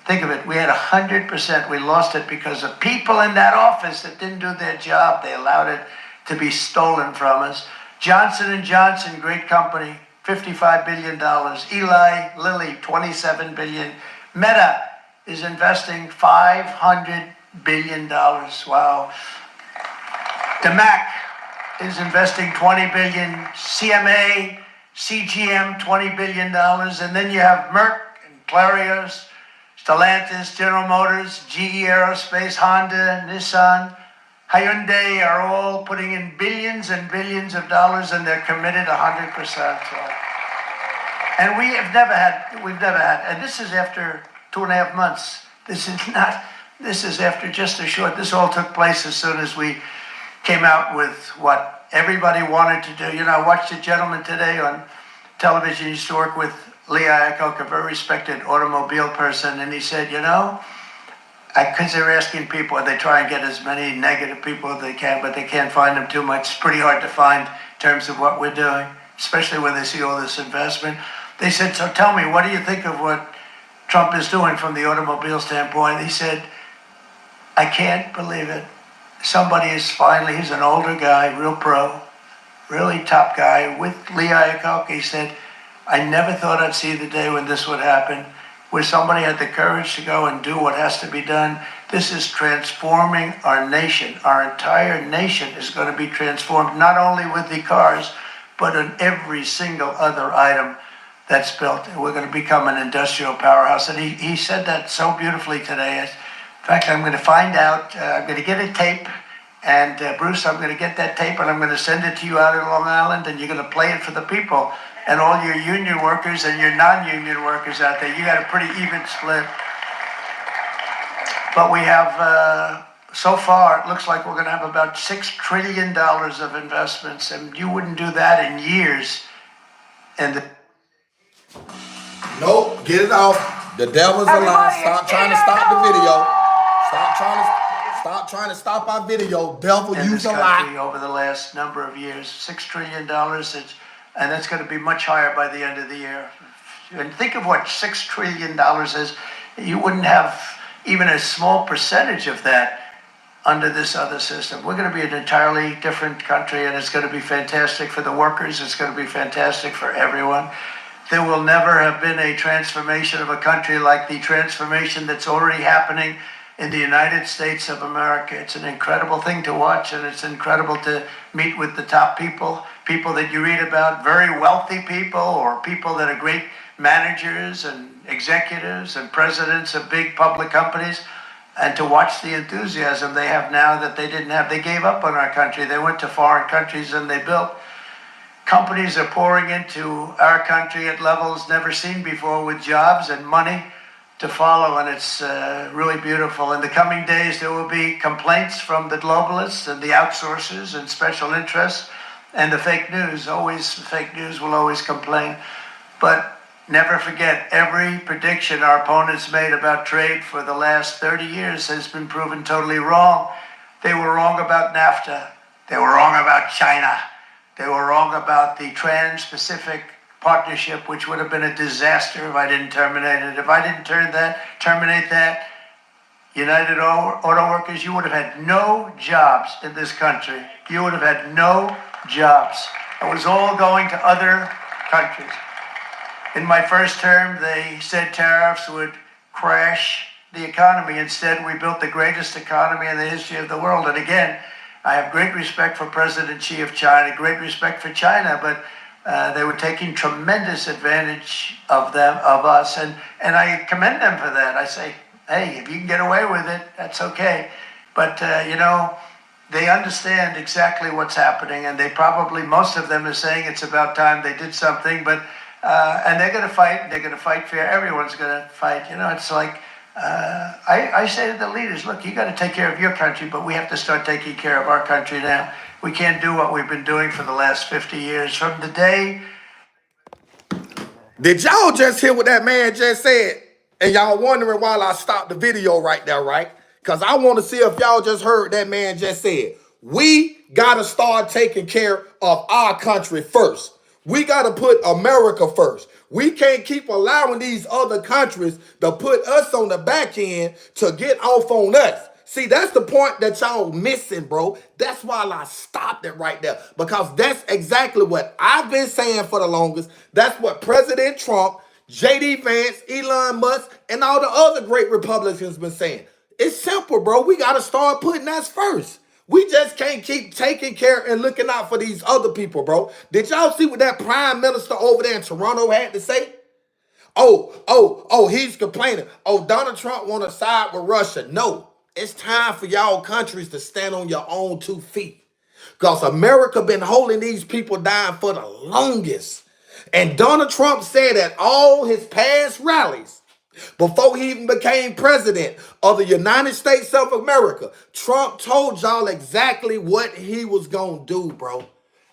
think of it. We had 100%. We lost it because of people in that office that didn't do their job. They allowed it to be stolen from us. Johnson & Johnson, great company, $55 billion. Eli Lilly, $27 billion. Meta is investing $500 billion. Wow. DeMac is investing $20 billion. CMA, CGM, $20 billion. And then you have Merck and Clarios, Stellantis, General Motors, GE Aerospace, Honda, Nissan, Hyundai are all putting in billions and billions of dollars, and they're committed 100%. And we've never had, and this is after 2.5 months. This is after just a short, this all took place as soon as we came out with what everybody wanted to do. You know, I watched a gentleman today on television. He used to work with Lee Iacocca, a very respected automobile person, and he said, you know, because they're asking people, they try and get as many negative people as they can, but they can't find them too much. It's pretty hard to find in terms of what we're doing, especially when they see all this investment. They said, so tell me, what do you think of what Trump is doing from the automobile standpoint? He said, I can't believe it. Somebody is finally, he's an older guy, real pro, really top guy, with Lee Iacocca. He said, I never thought I'd see the day when this would happen. where somebody had the courage to go and do what has to be done. This is transforming our nation. Our entire nation is going to be transformed, not only with the cars, but in every single other item that's built. We're going to become an industrial powerhouse. And he said that so beautifully today. In fact, I'm going to find out, I'm going to get a tape. And Bruce, I'm going to get that tape and I'm going to send it to you out in Long Island, and you're going to play it for the people. And all your union workers and your non-union workers out there, you got a pretty even split. But we have, so far, it looks like we're going to have about $6 trillion of investments, and you wouldn't do that in years. And Nope, get it off. The devil's a lie. Stop trying to stop the video. Stop trying to stop our video. Devil, in use this a country lie. over the last number of years, $6 trillion, and that's going to be much higher by the end of the year. And think of what $6 trillion is. You wouldn't have even a small percentage of that under this other system. We're going to be an entirely different country, and it's going to be fantastic for the workers. It's going to be fantastic for everyone. There will never have been a transformation of a country like the transformation that's already happening in the United States of America. It's an incredible thing to watch, and it's incredible to meet with the top people that you read about, very wealthy people, or people that are great managers and executives and presidents of big public companies, and to watch the enthusiasm they have now that they didn't have. They gave up on our country. They went to foreign countries and they built. Companies are pouring into our country at levels never seen before, with jobs and money to follow, and it's really beautiful. In the coming days, there will be complaints from the globalists and the outsourcers and special interests and the fake news. Always, fake news will always complain. But never forget, every prediction our opponents made about trade for the last 30 years has been proven totally wrong. They were wrong about NAFTA. They were wrong about China. They were wrong about the Trans-Pacific Partnership, which would have been a disaster if I didn't terminate it. If I didn't terminate that, United Auto Workers, you would have had no jobs in this country. You would have had no jobs. It was all going to other countries. In my first term, they said tariffs would crash the economy. Instead, we built the greatest economy in the history of the world. And again, I have great respect for President Xi of China, great respect for China, but they were taking tremendous advantage of us, and I commend them for that. I say, hey, if you can get away with it, that's okay. But, they understand exactly what's happening, and they probably, most of them are saying it's about time they did something, but, and they're going to fight fair. Everyone's going to fight. It's like, I say to the leaders, look, you got to take care of your country, but we have to start taking care of our country now. We can't do what we've been doing for the last 50 years. From the day... Did y'all just hear what that man just said? And y'all wondering why I stopped the video right there, right? Because I want to see if y'all just heard that man just said. We got to start taking care of our country first. We got to put America first. We can't keep allowing these other countries to put us on the back end to get off on us. See, that's the point that y'all missing, bro. That's why I stopped it right there. Because that's exactly what I've been saying for the longest. That's what President Trump, J.D. Vance, Elon Musk, and all the other great Republicans been saying. It's simple, bro. We got to start putting us first. We just can't keep taking care and looking out for these other people, bro. Did y'all see what that prime minister over there in Toronto had to say? He's complaining. Oh, Donald Trump want to side with Russia. No, it's time for y'all countries to stand on your own 2 feet. Because America been holding these people down for the longest. And Donald Trump said at all his past rallies, before he even became president of the United States of America, Trump told y'all exactly what he was going to do, bro.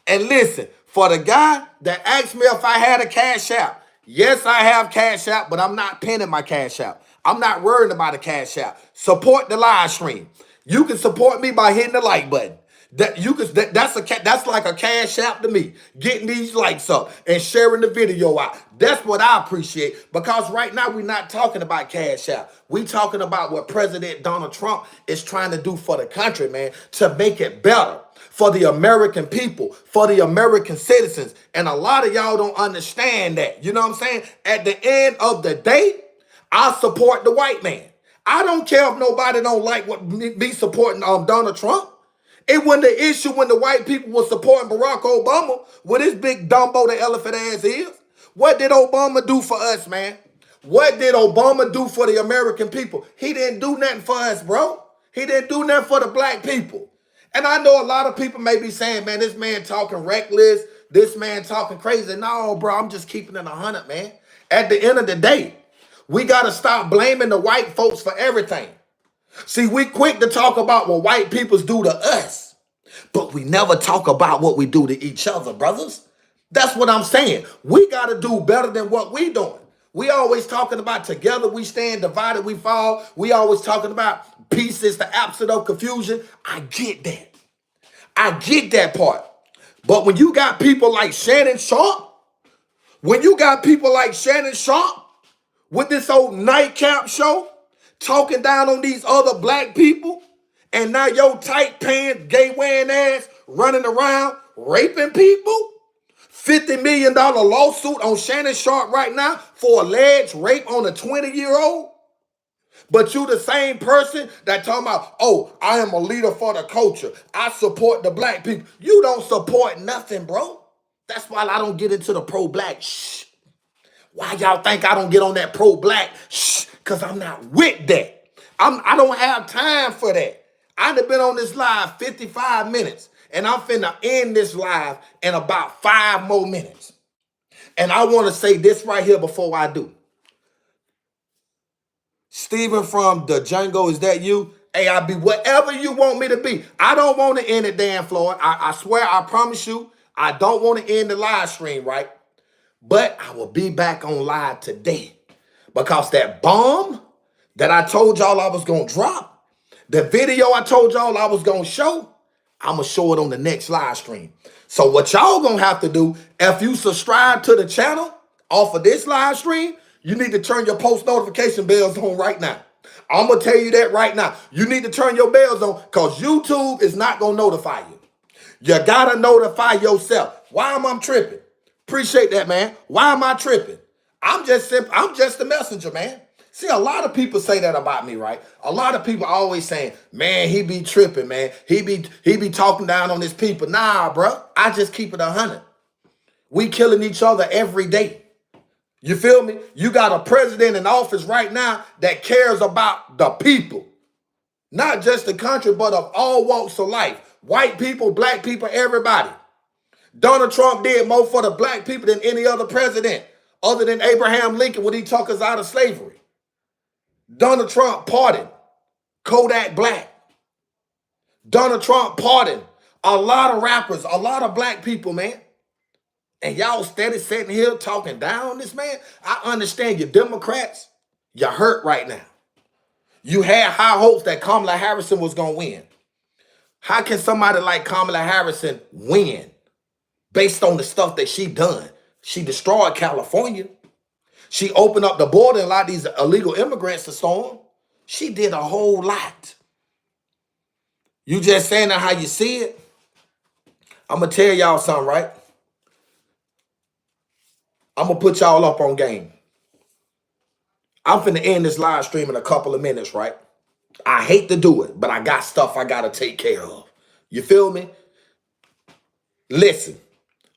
And listen, for the guy that asked me if I had a cash app, yes, I have cash app, but I'm not pinning my cash app. I'm not worried about a cash app. Support the live stream. You can support me by hitting the like button. That's like a cash app to me. Getting these likes up and sharing the video out. That's what I appreciate. Because right now we're not talking about cash app. We're talking about what President Donald Trump is trying to do for the country, man, to make it better for the American people, for the American citizens. And a lot of y'all don't understand that. You know what I'm saying? At the end of the day, I support the white man. I don't care if nobody don't like what me supporting Donald Trump. It wasn't the issue when the white people were supporting Barack Obama with his big Dumbo the elephant ass is. What did Obama do for us, man? What did Obama do for the American people? He didn't do nothing for us, bro. He didn't do nothing for the black people. And I know a lot of people may be saying, man, this man talking reckless, this man talking crazy. No, bro, I'm just keeping it 100, man. At the end of the day, we got to stop blaming the white folks for everything. See, we quick to talk about what white peoples do to us, but we never talk about what we do to each other, brothers. That's what I'm saying. We got to do better than what we doing. We always talking about together we stand, divided we fall. We always talking about peace is the absence of confusion. I get that. I get that part. But when you got people like Shannon Sharp, with this old nightcap show, talking down on these other black people, and now your tight pants, gay wearing ass running around raping people, $50 million lawsuit on Shannon Sharp right now for alleged rape on a 20-year-old. But you the same person that talking about, oh, I am a leader for the culture. I support the black people. You don't support nothing, bro. That's why I don't get into the pro-black shh. Why y'all think I don't get on that pro-black shh? Because I'm not with that. I don't have time for that. I've been on this live 55 minutes, and I'm finna end this live in about 5 more minutes. And I want to say this right here before I do. Steven from the Django, is that you? Hey, I'll be whatever you want me to be. I don't want to end it, Dan Floyd. I swear, I promise you, I don't want to end the live stream, right? But I will be back on live today because that bomb that I told y'all I was going to drop, the video I told y'all I was going to show, I'm going to show it on the next live stream. So what y'all going to have to do, if you subscribe to the channel off of this live stream, you need to turn your post notification bells on right now. I'm going to tell you that right now. You need to turn your bells on because YouTube is not going to notify you. You got to notify yourself. Why am I tripping? Appreciate that, man. Why am I tripping? I'm just the messenger, man. See, a lot of people say that about me, right? A lot of people always saying, man, he be tripping, man. He be talking down on his people. Nah, bro. I just keep it 100. We killing each other every day. You feel me? You got a president in office right now that cares about the people. Not just the country, but of all walks of life. White people, black people, everybody. Donald Trump did more for the black people than any other president, other than Abraham Lincoln when he took us out of slavery. Donald Trump pardoned Kodak Black. Donald Trump pardoned a lot of rappers, a lot of black people, man. And y'all steady sitting here talking down on this man. I understand you Democrats, you're hurt right now. You had high hopes that Kamala Harris was going to win. How can somebody like Kamala Harris win based on the stuff that she done? She destroyed California. She opened up the border and allowed these illegal immigrants to storm. She did a whole lot. You just saying that how you see it? I'm going to tell y'all something, right? I'm going to put y'all up on game. I'm finna end this live stream in a couple of minutes, right? I hate to do it, but I got stuff I got to take care of. You feel me? Listen,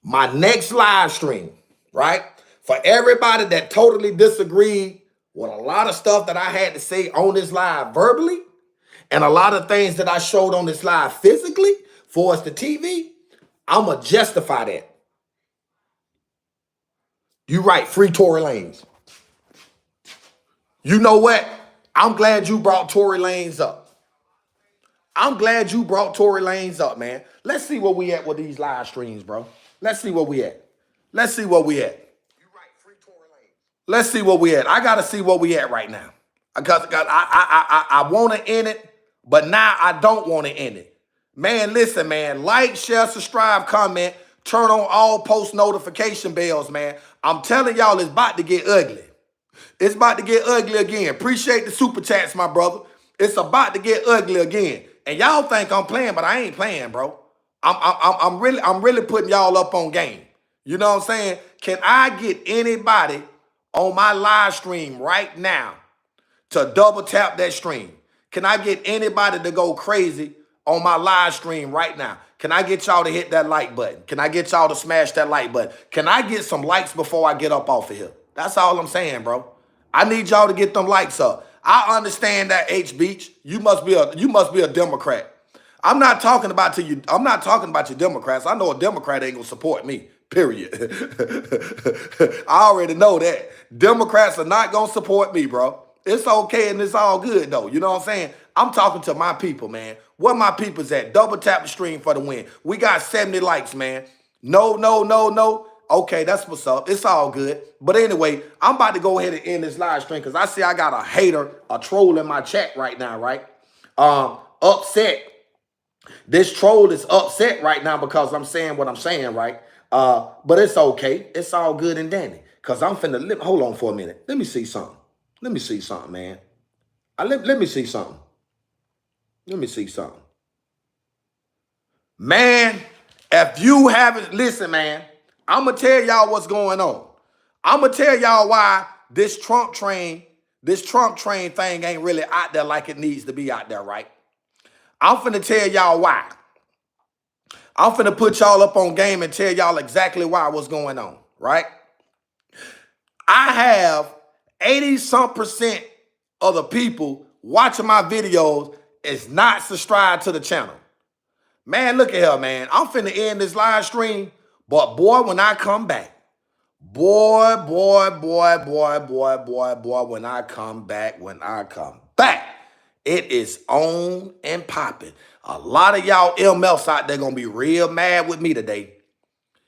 my next live stream, right? For everybody that totally disagreed with a lot of stuff that I had to say on this live verbally and a lot of things that I showed on this live physically for us to TV, I'm going to justify that. You right, free Tory Lanez. You know what? I'm glad you brought Tory Lanez up. I'm glad you brought Tory Lanez up, man. Let's see where we at with these live streams, bro. Let's see where we at. Let's see where we at. You right, free Tory Lanez. Let's see where we at. I got to see where we at right now. I want to end it, but now I don't want to end it. Man, listen, man. Like, share, subscribe, comment. Turn on all post notification bells, man. I'm telling y'all it's about to get ugly. It's about to get ugly again. Appreciate the super chats, my brother. It's about to get ugly again. And y'all think I'm playing, but I ain't playing, bro. I'm really putting y'all up on game. You know what I'm saying? Can I get anybody on my live stream right now to double tap that stream? Can I get anybody to go crazy on my live stream right now? Can I get y'all to hit that like button? Can I get y'all to smash that like button? Can I get some likes before I get up off of here? That's all I'm saying, bro. I need y'all to get them likes up. I understand that, H Beach. You must be a Democrat. I'm not talking about you. I'm not talking about you Democrats. I know a Democrat ain't gonna support me. Period. I already know that. Democrats are not gonna support me, bro. It's okay and it's all good though. You know what I'm saying? I'm talking to my people, man. Where my people's at? Double tap the stream for the win. We got 70 likes, man. No, no, no, no. Okay, that's what's up. It's all good. But anyway, I'm about to go ahead and end this live stream because I see I got a hater, a troll in my chat right now, right? Upset. This troll is upset right now because I'm saying what I'm saying, right? But it's okay. It's all good and dandy. Because I'm finna, hold on for a minute. Let me see something. Let me see something, man. Let me see something. Let me see something. Man, if you haven't, listen, man, I'm going to tell y'all what's going on. I'm going to tell y'all why this Trump train thing ain't really out there like it needs to be out there, right? I'm finna tell y'all why. I'm finna put y'all up on game and tell y'all exactly why what's going on, right? I have 80-some% of the people watching my videos is not subscribed to the channel. Man, look at here, man. I'm finna end this live stream, but boy, when I come back, boy, when I come back, it is on and popping. A lot of y'all MFs out there gonna be real mad with me today.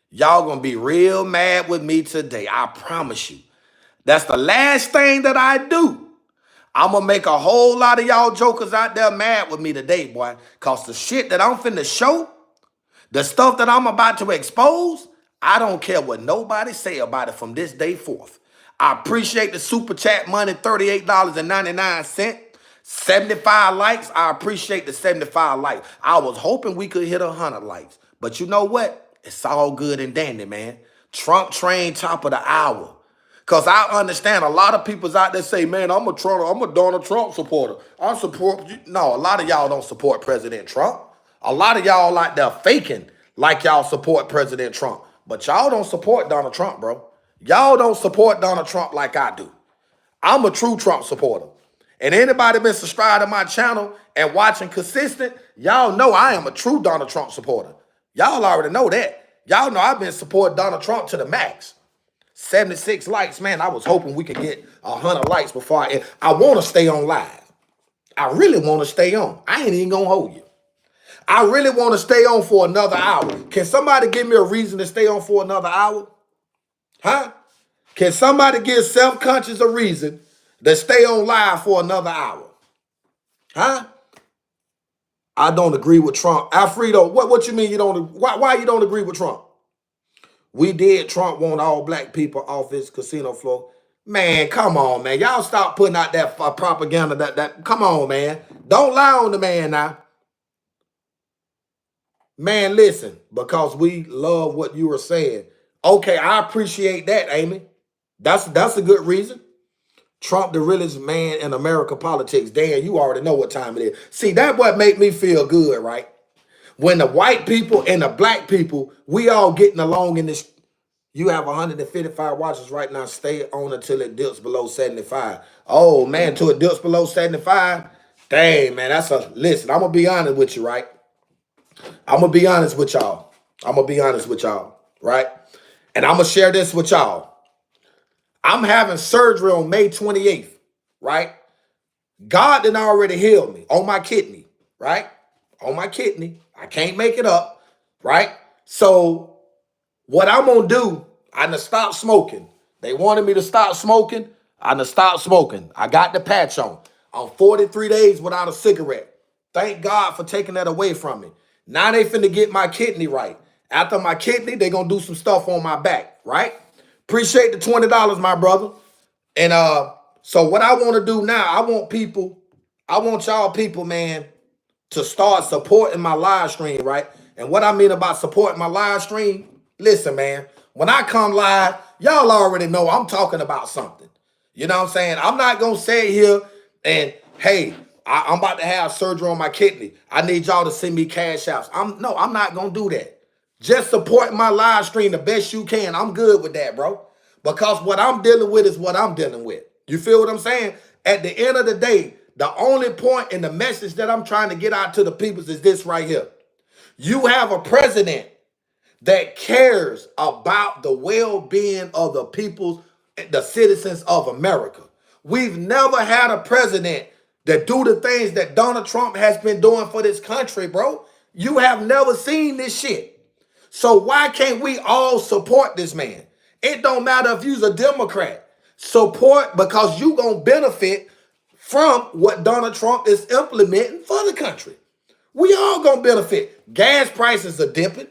Y'all gonna be real mad with me today. I promise you. That's the last thing that I do. I'm gonna make a whole lot of y'all jokers out there mad with me today, boy. Cause the shit that I'm finna show, the stuff that I'm about to expose, I don't care what nobody say about it from this day forth. I appreciate the super chat money, $38.99. 75 likes. I appreciate the 75 likes. I was hoping we could hit 100 likes. But you know what? It's all good and dandy, man. Trump train top of the hour. Because I understand a lot of people's out there say, man, I'm a Donald Trump supporter. I support you. No, a lot of y'all don't support President Trump. A lot of y'all out there faking like y'all support President Trump. But y'all don't support Donald Trump, bro. Y'all don't support Donald Trump like I do. I'm a true Trump supporter. And anybody been subscribed to my channel and watching consistent, y'all know I am a true Donald Trump supporter. Y'all already know that. Y'all know I've been supporting Donald Trump to the max. 76 likes, man. I was hoping we could get 100 likes before I want to stay on live. I really want to stay on. I ain't even going to hold you. I really want to stay on for another hour. Can somebody give me a reason to stay on for another hour? Huh? Can somebody give self-conscious a reason to stay on live for another hour? Huh? I don't agree with Trump. Alfredo, what you mean you don't? Why you don't agree with Trump? We did. Trump want all black people off his casino floor. Man, come on, man. Y'all stop putting out that propaganda. Come on, man. Don't lie on the man now. Man, listen, because we love what you were saying. Okay, I appreciate that, Amy. That's a good reason. Trump, the realest man in America politics. Dan, you already know what time it is. See, that's what make me feel good, right? When the white people and the black people, we all getting along in this. You have 155 watches right now. Stay on until it dips below 75. Oh, man, till it dips below 75? Dang, man, listen, I'm going to be honest with you, right? I'm going to be honest with y'all. Right? And I'm going to share this with y'all. I'm having surgery on May 28th, right? God didn't already heal me on my kidney, right? On my kidney. I can't make it up, right? So what I'm going to do, I done stopped smoking. They wanted me to stop smoking. I done stopped smoking. I got the patch on. I'm 43 days without a cigarette. Thank God for taking that away from me. Now they finna get my kidney right. After my kidney, they gonna do some stuff on my back, right? Appreciate the $20, my brother. And so what I want to do now, I want y'all people, man, to start supporting my live stream, right? And what I mean about supporting my live stream, listen, man, when I come live, y'all already know I'm talking about something. You know what I'm saying? I'm not going to sit here and, hey, I'm about to have surgery on my kidney. I need y'all to send me cash outs. I'm not going to do that. Just support my live stream the best you can. I'm good with that, bro. Because what I'm dealing with is what I'm dealing with. You feel what I'm saying? At the end of the day, the only point in the message that I'm trying to get out to the people is this right here. You have a president that cares about the well-being of the people, the citizens of America. We've never had a president that do the things that Donald Trump has been doing for this country, bro. You have never seen this shit. So why can't we all support this man? It don't matter if you's a Democrat. Support because you gonna benefit from what Donald Trump is implementing for the country. We all gonna benefit. Gas prices are dipping.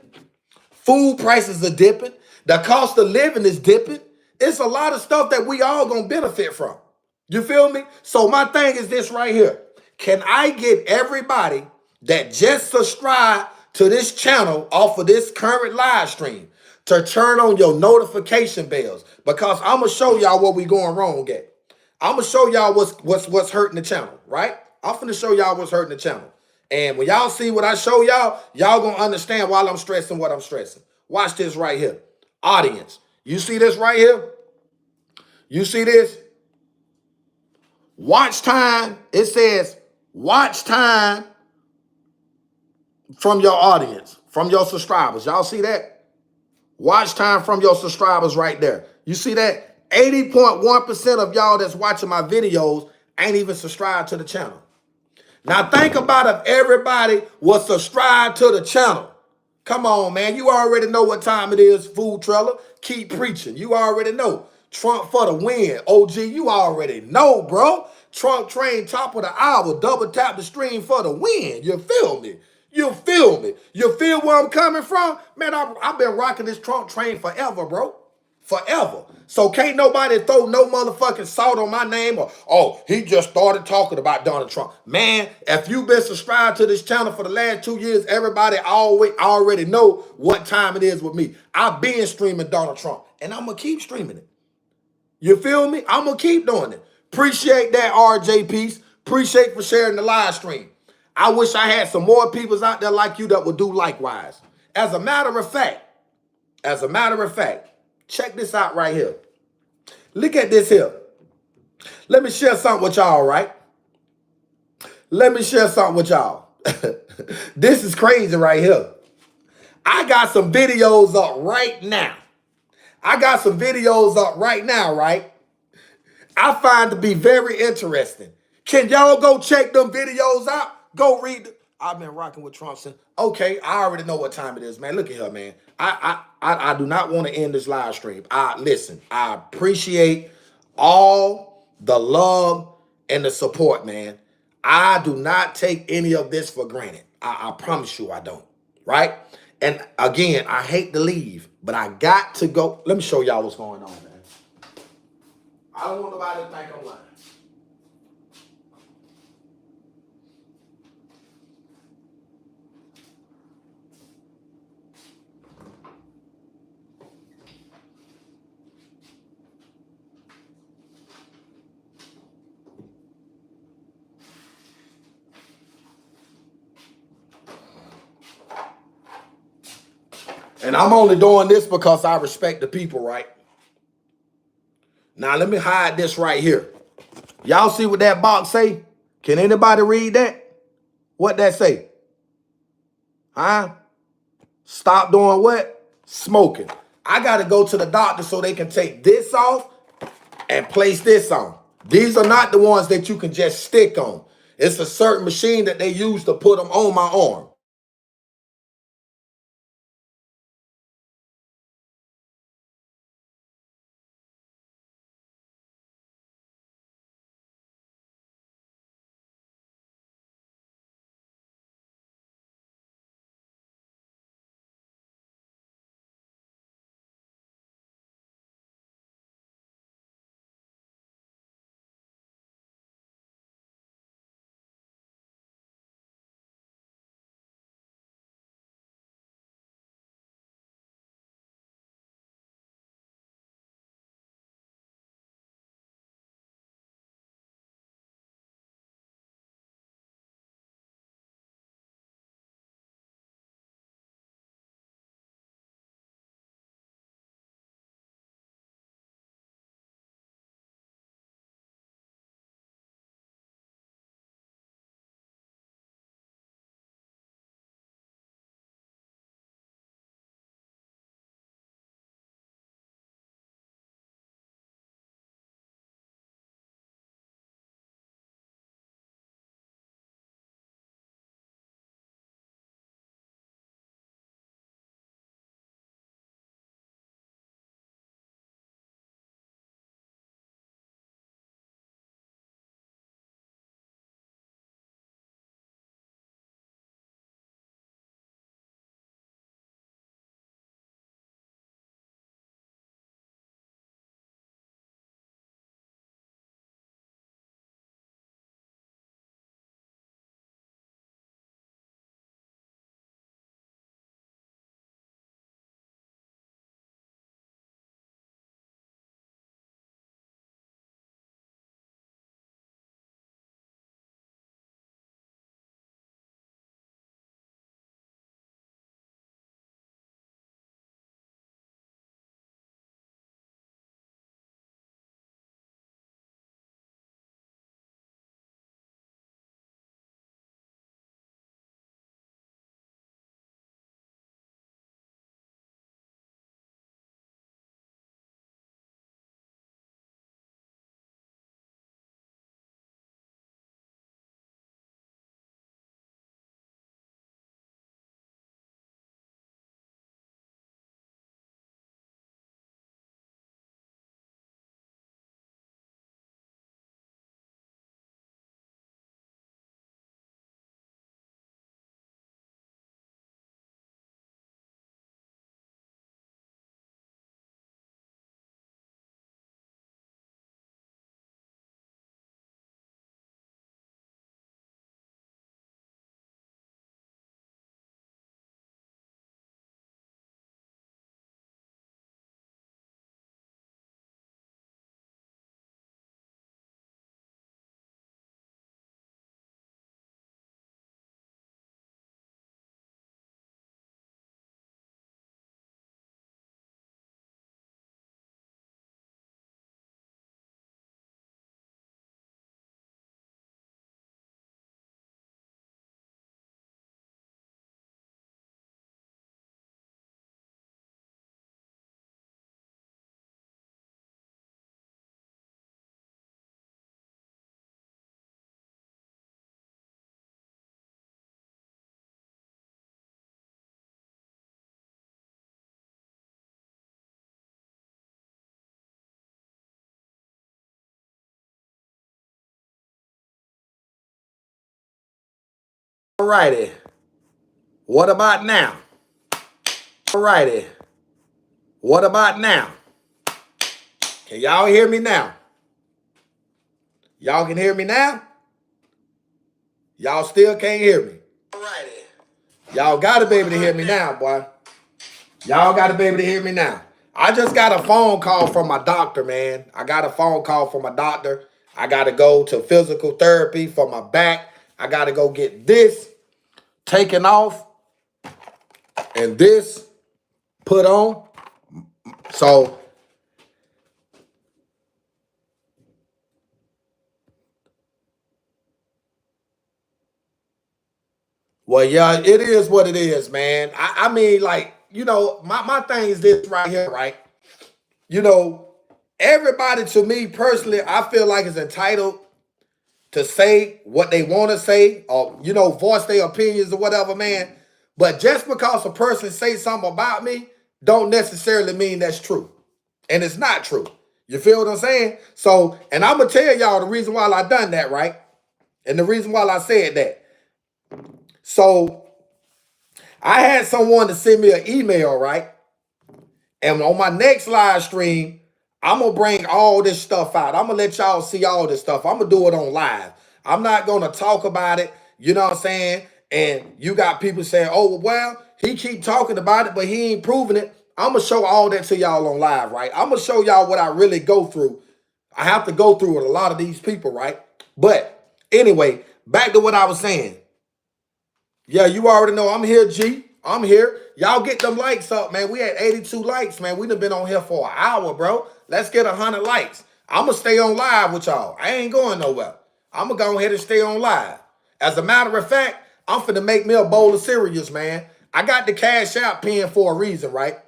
Food prices are dipping. The cost of living is dipping. It's a lot of stuff that we all gonna benefit from. You feel me? So my thing is this right here. Can I get everybody that just subscribe to this channel off of this current live stream to turn on your notification bells? Because I'm gonna show y'all what we going wrong at. I'm gonna show y'all what's hurting the channel, right? I'm finna show y'all what's hurting the channel. And when y'all see what I show y'all, y'all gonna understand why I'm stressing what I'm stressing. Watch this right here. Audience, you see this right here? You see this? Watch time. It says watch time from your audience, from your subscribers. Y'all see that? Watch time from your subscribers right there. You see that? 80.1% of y'all that's watching my videos ain't even subscribed to the channel. Now think about if everybody was subscribed to the channel. Come on, man. You already know what time it is, Food Trailer. Keep preaching. You already know. Trump for the win. OG, you already know, bro. Trump train top of the hour. Double tap the stream for the win. You feel me? You feel me? You feel where I'm coming from? Man, I've been rocking this Trump train forever, bro. Forever. So can't nobody throw no motherfucking salt on my name or, oh, he just started talking about Donald Trump. Man, if you've been subscribed to this channel for the last 2 years, everybody already know what time it is with me. I've been streaming Donald Trump, and I'm going to keep streaming it. You feel me? I'm going to keep doing it. Appreciate that, RJ piece. Appreciate for sharing the live stream. I wish I had some more people out there like you that would do likewise. As a matter of fact, check this out right here. Look at this here. Let me share something with y'all, right? Let me share something with y'all. This is crazy right here. I got some videos up right now. Right? I find to be very interesting. Can y'all go check them videos out? Go read. I've been rocking with Trump since. Okay, I already know what time it is, man. Look at her, man. I do not want to end this live stream. Listen, I appreciate all the love and the support, man. I do not take any of this for granted. I promise you I don't, right? And again, I hate to leave, but I got to go. Let me show y'all what's going on, man. I don't want nobody to think I'm lying. And I'm only doing this because I respect the people, right? Now, let me hide this right here. Y'all see what that box say? Can anybody read that? What that say? Huh? Stop doing what? Smoking. I got to go to the doctor so they can take this off and place this on. These are not the ones that you can just stick on. It's a certain machine that they use to put them on my arm. Alrighty. What about now? Alrighty. What about now? Can y'all hear me now? Y'all can hear me now? Y'all still can't hear me. Alrighty. Y'all gotta be able to hear me now, boy. Y'all gotta be able to hear me now. I just got a phone call from my doctor, man. I got a phone call from my doctor. I gotta go to physical therapy for my back. I gotta go get this taken off and this put on. So well, yeah, it is what it is, man. I mean, like, you know, my thing is this right here, right? You know, everybody, to me personally, I feel like is entitled to say what they want to say or, you know, voice their opinions or whatever, man. But just because a person say something about me don't necessarily mean that's true. And it's not true. You feel what I'm saying? So, and I'm going to tell y'all the reason why I done that, right? And the reason why I said that. So, I had someone to send me an email, right? And on my next live stream, I'm going to bring all this stuff out. I'm going to let y'all see all this stuff. I'm going to do it on live. I'm not going to talk about it. You know what I'm saying? And you got people saying, oh, well, he keep talking about it, but he ain't proving it. I'm going to show all that to y'all on live, right? I'm going to show y'all what I really go through. I have to go through with a lot of these people, right? But anyway, back to what I was saying. Yeah, you already know I'm here, G. I'm here. Y'all get them likes up, man. We had 82 likes, man. We done been on here for an hour, bro. Let's get 100 likes. I'm going to stay on live with y'all. I ain't going nowhere. I'm going to go ahead and stay on live. As a matter of fact, I'm finna make me a bowl of cereals, man. I got the Cash App pin for a reason, right?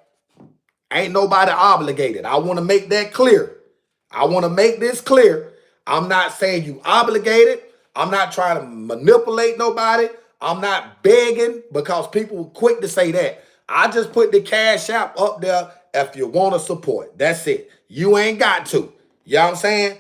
Ain't nobody obligated. I want to make that clear. I want to make this clear. I'm not saying you obligated. I'm not trying to manipulate nobody. I'm not begging because people were quick to say that. I just put the Cash App up there if you want to support. That's it. You ain't got to. You know what I'm saying?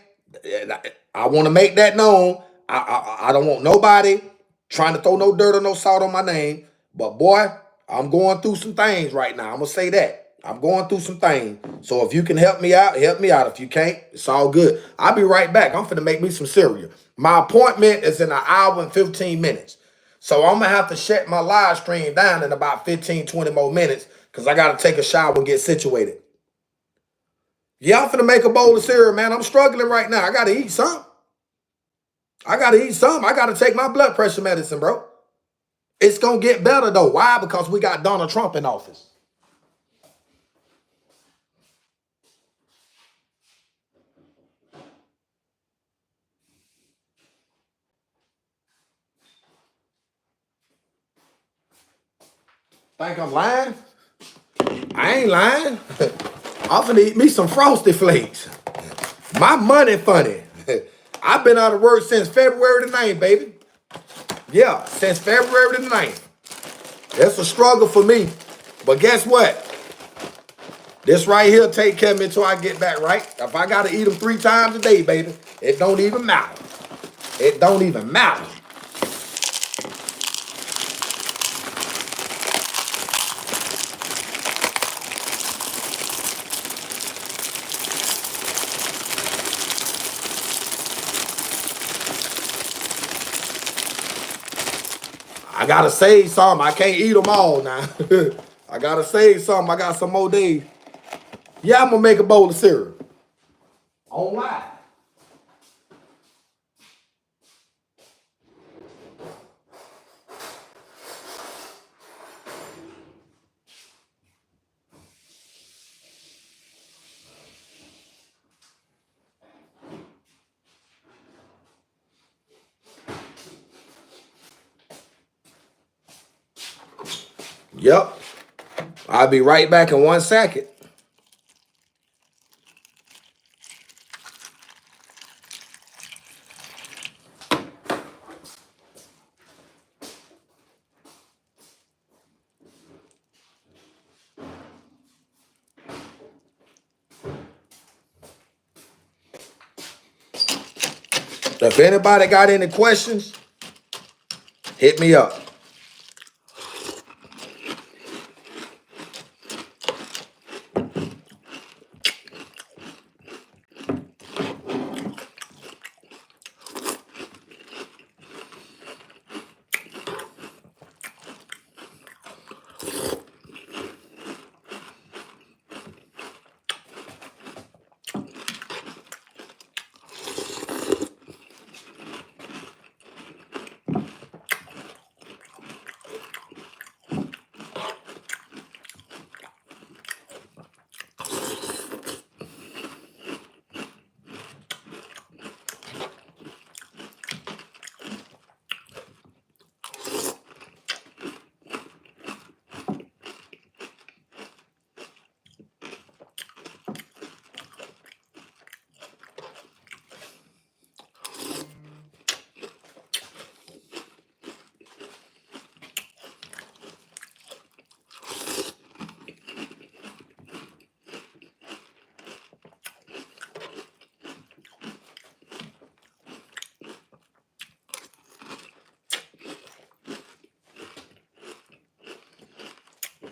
I want to make that known. I don't want nobody trying to throw no dirt or no salt on my name. But boy, I'm going through some things right now. I'm going to say that. I'm going through some things. So if you can help me out, help me out. If you can't, it's all good. I'll be right back. I'm finna make me some cereal. My appointment is in an hour and 15 minutes. So I'm going to have to shut my live stream down in about 15, 20 more minutes because I got to take a shower and get situated. Yeah, I'm finna make a bowl of cereal, man. I'm struggling right now. I got to eat something. I got to eat something. I got to take my blood pressure medicine, bro. It's going to get better, though. Why? Because we got Donald Trump in office. Think I'm lying? I ain't lying. I'm finna eat me some Frosty Flakes. My money funny. I've been out of work since February the 9th, baby. Yeah, since February the 9th. It's a struggle for me. But guess what? This right here take care of me until I get back, right? If I gotta eat them 3 times a day, baby, it don't even matter. It don't even matter. I gotta save some. I can't eat them all now. I gotta save some. I got some more days. Yeah, I'm gonna make a bowl of cereal. On live. Yep. I'll be right back in 1 second. If anybody got any questions, hit me up.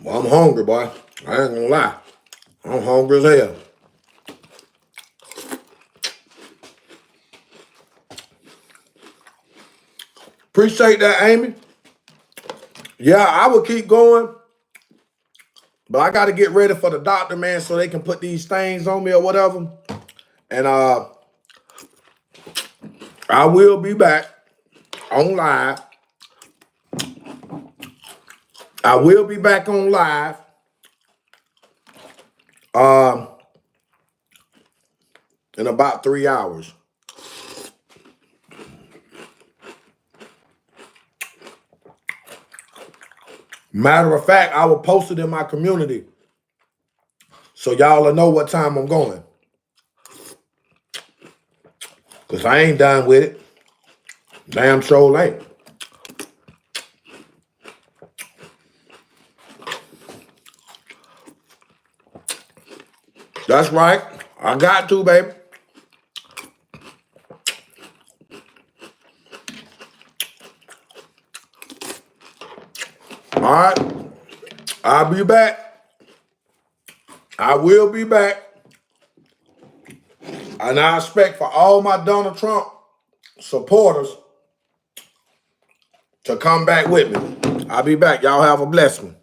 Well, I'm hungry, boy. I ain't gonna lie. I'm hungry as hell. Appreciate that, Amy. Yeah, I would keep going, but I got to get ready for the doctor, man, so they can put these things on me or whatever. And I will be back on live. I will be back on live. In about 3 hours. Matter of fact, I will post it in my community so y'all will know what time I'm going. Because I ain't done with it. Damn sure ain't. That's right. I got to, baby. All right. I'll be back. I will be back. And I expect for all my Donald Trump supporters to come back with me. I'll be back. Y'all have a blessed one.